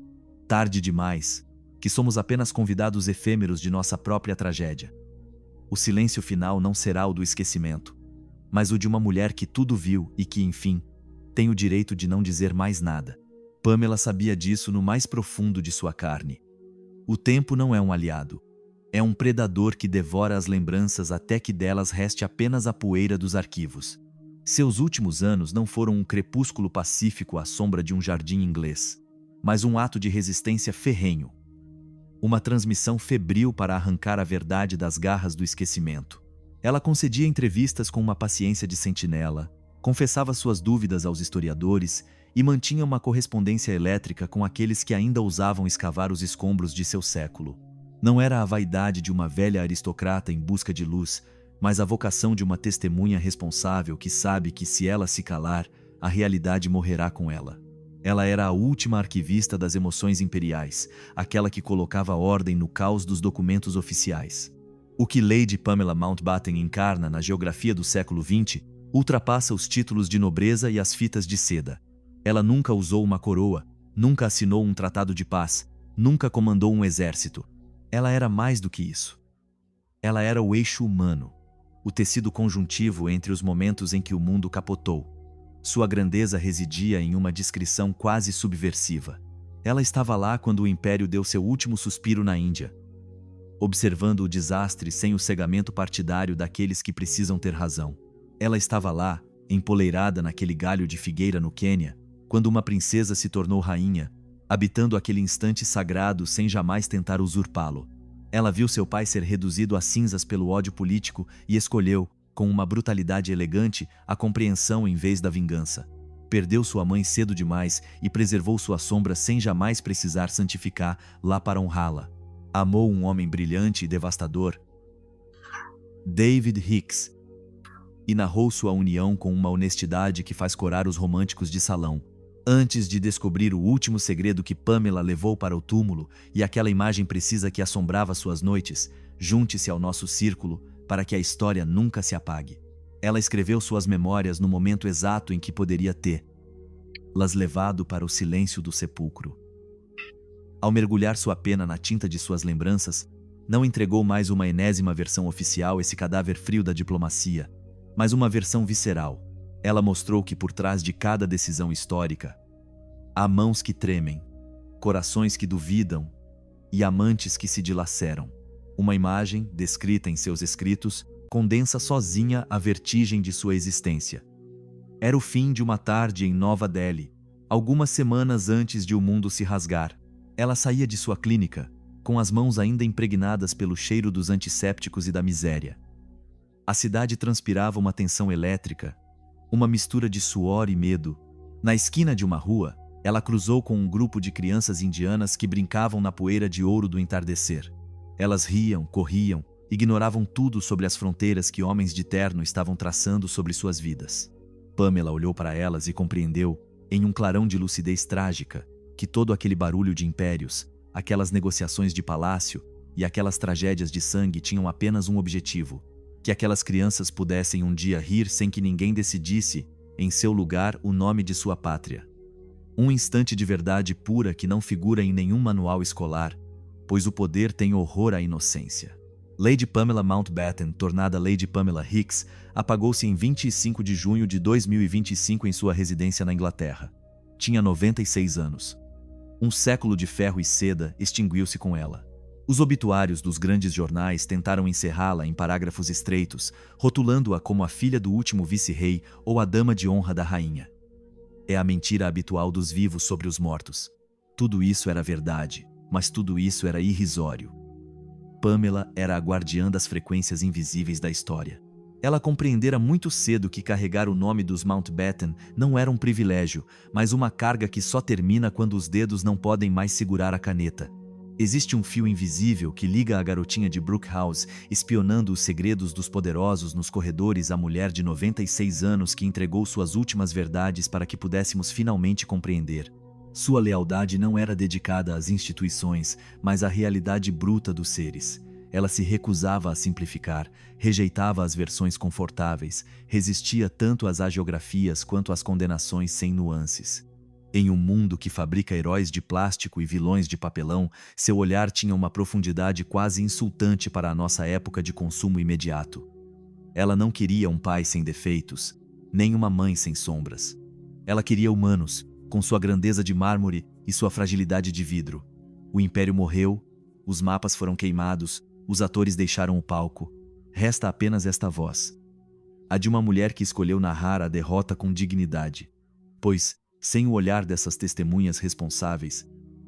tarde demais, que somos apenas convidados efêmeros de nossa própria tragédia. O silêncio final não será o do esquecimento, mas o de uma mulher que tudo viu e que, enfim, tem o direito de não dizer mais nada. Pamela sabia disso no mais profundo de sua carne. O tempo não é um aliado. É um predador que devora as lembranças até que delas reste apenas a poeira dos arquivos. Seus últimos anos não foram um crepúsculo pacífico à sombra de um jardim inglês, mas um ato de resistência ferrenho. Uma transmissão febril para arrancar a verdade das garras do esquecimento. Ela concedia entrevistas com uma paciência de sentinela, confessava suas dúvidas aos historiadores e mantinha uma correspondência elétrica com aqueles que ainda ousavam escavar os escombros de seu século. Não era a vaidade de uma velha aristocrata em busca de luz, mas a vocação de uma testemunha responsável que sabe que se ela se calar, a realidade morrerá com ela. Ela era a última arquivista das emoções imperiais, aquela que colocava ordem no caos dos documentos oficiais. O que Lady Pamela Mountbatten encarna na geografia do século XX ultrapassa os títulos de nobreza e as fitas de seda. Ela nunca usou uma coroa, nunca assinou um tratado de paz, nunca comandou um exército. Ela era mais do que isso. Ela era o eixo humano, o tecido conjuntivo entre os momentos em que o mundo capotou. Sua grandeza residia em uma discrição quase subversiva. Ela estava lá quando o Império deu seu último suspiro na Índia, observando o desastre sem o cegamento partidário daqueles que precisam ter razão. Ela estava lá, empoleirada naquele galho de figueira no Quênia, quando uma princesa se tornou rainha, habitando aquele instante sagrado sem jamais tentar usurpá-lo. Ela viu seu pai ser reduzido a cinzas pelo ódio político e escolheu, com uma brutalidade elegante, a compreensão em vez da vingança. Perdeu sua mãe cedo demais e preservou sua sombra sem jamais precisar santificar lá para honrá-la. Amou um homem brilhante e devastador, David Hicks, e narrou sua união com uma honestidade que faz corar os românticos de salão. Antes de descobrir o último segredo que Pamela levou para o túmulo e aquela imagem precisa que assombrava suas noites, junte-se ao nosso círculo para que a história nunca se apague. Ela escreveu suas memórias no momento exato em que poderia tê-las levado para o silêncio do sepulcro. Ao mergulhar sua pena na tinta de suas lembranças, não entregou mais uma enésima versão oficial, esse cadáver frio da diplomacia, mas uma versão visceral. Ela mostrou que por trás de cada decisão histórica, há mãos que tremem, corações que duvidam e amantes que se dilaceram. Uma imagem, descrita em seus escritos, condensa sozinha a vertigem de sua existência. Era o fim de uma tarde em Nova Delhi, algumas semanas antes de o mundo se rasgar. Ela saía de sua clínica, com as mãos ainda impregnadas pelo cheiro dos antissépticos e da miséria. A cidade transpirava uma tensão elétrica, uma mistura de suor e medo. Na esquina de uma rua, ela cruzou com um grupo de crianças indianas que brincavam na poeira de ouro do entardecer. Elas riam, corriam, ignoravam tudo sobre as fronteiras que homens de terno estavam traçando sobre suas vidas. Pamela olhou para elas e compreendeu, em um clarão de lucidez trágica, que todo aquele barulho de impérios, aquelas negociações de palácio e aquelas tragédias de sangue tinham apenas um objetivo: que aquelas crianças pudessem um dia rir sem que ninguém decidisse, em seu lugar, o nome de sua pátria. Um instante de verdade pura que não figura em nenhum manual escolar, pois o poder tem horror à inocência. Lady Pamela Mountbatten, tornada Lady Pamela Hicks, apagou-se em 25 de junho de 2025 em sua residência na Inglaterra. Tinha 96 anos. Um século de ferro e seda extinguiu-se com ela. Os obituários dos grandes jornais tentaram encerrá-la em parágrafos estreitos, rotulando-a como a filha do último vice-rei ou a dama de honra da rainha. É a mentira habitual dos vivos sobre os mortos. Tudo isso era verdade, mas tudo isso era irrisório. Pamela era a guardiã das frequências invisíveis da história. Ela compreendera muito cedo que carregar o nome dos Mountbatten não era um privilégio, mas uma carga que só termina quando os dedos não podem mais segurar a caneta. Existe um fio invisível que liga a garotinha de Brook House, espionando os segredos dos poderosos nos corredores, à mulher de 96 anos que entregou suas últimas verdades para que pudéssemos finalmente compreender. Sua lealdade não era dedicada às instituições, mas à realidade bruta dos seres. Ela se recusava a simplificar, rejeitava as versões confortáveis, resistia tanto às hagiografias quanto às condenações sem nuances. Em um mundo que fabrica heróis de plástico e vilões de papelão, seu olhar tinha uma profundidade quase insultante para a nossa época de consumo imediato. Ela não queria um pai sem defeitos, nem uma mãe sem sombras. Ela queria humanos, com sua grandeza de mármore e sua fragilidade de vidro. O império morreu, os mapas foram queimados, os atores deixaram o palco. Resta apenas esta voz. A de uma mulher que escolheu narrar a derrota com dignidade. Pois, sem o olhar dessas testemunhas responsáveis,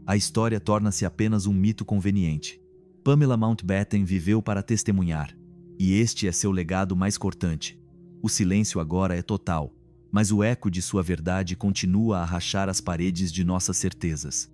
a história torna-se apenas um mito conveniente. Pamela Mountbatten viveu para testemunhar, e este é seu legado mais cortante. O silêncio agora é total, mas o eco de sua verdade continua a rachar as paredes de nossas certezas.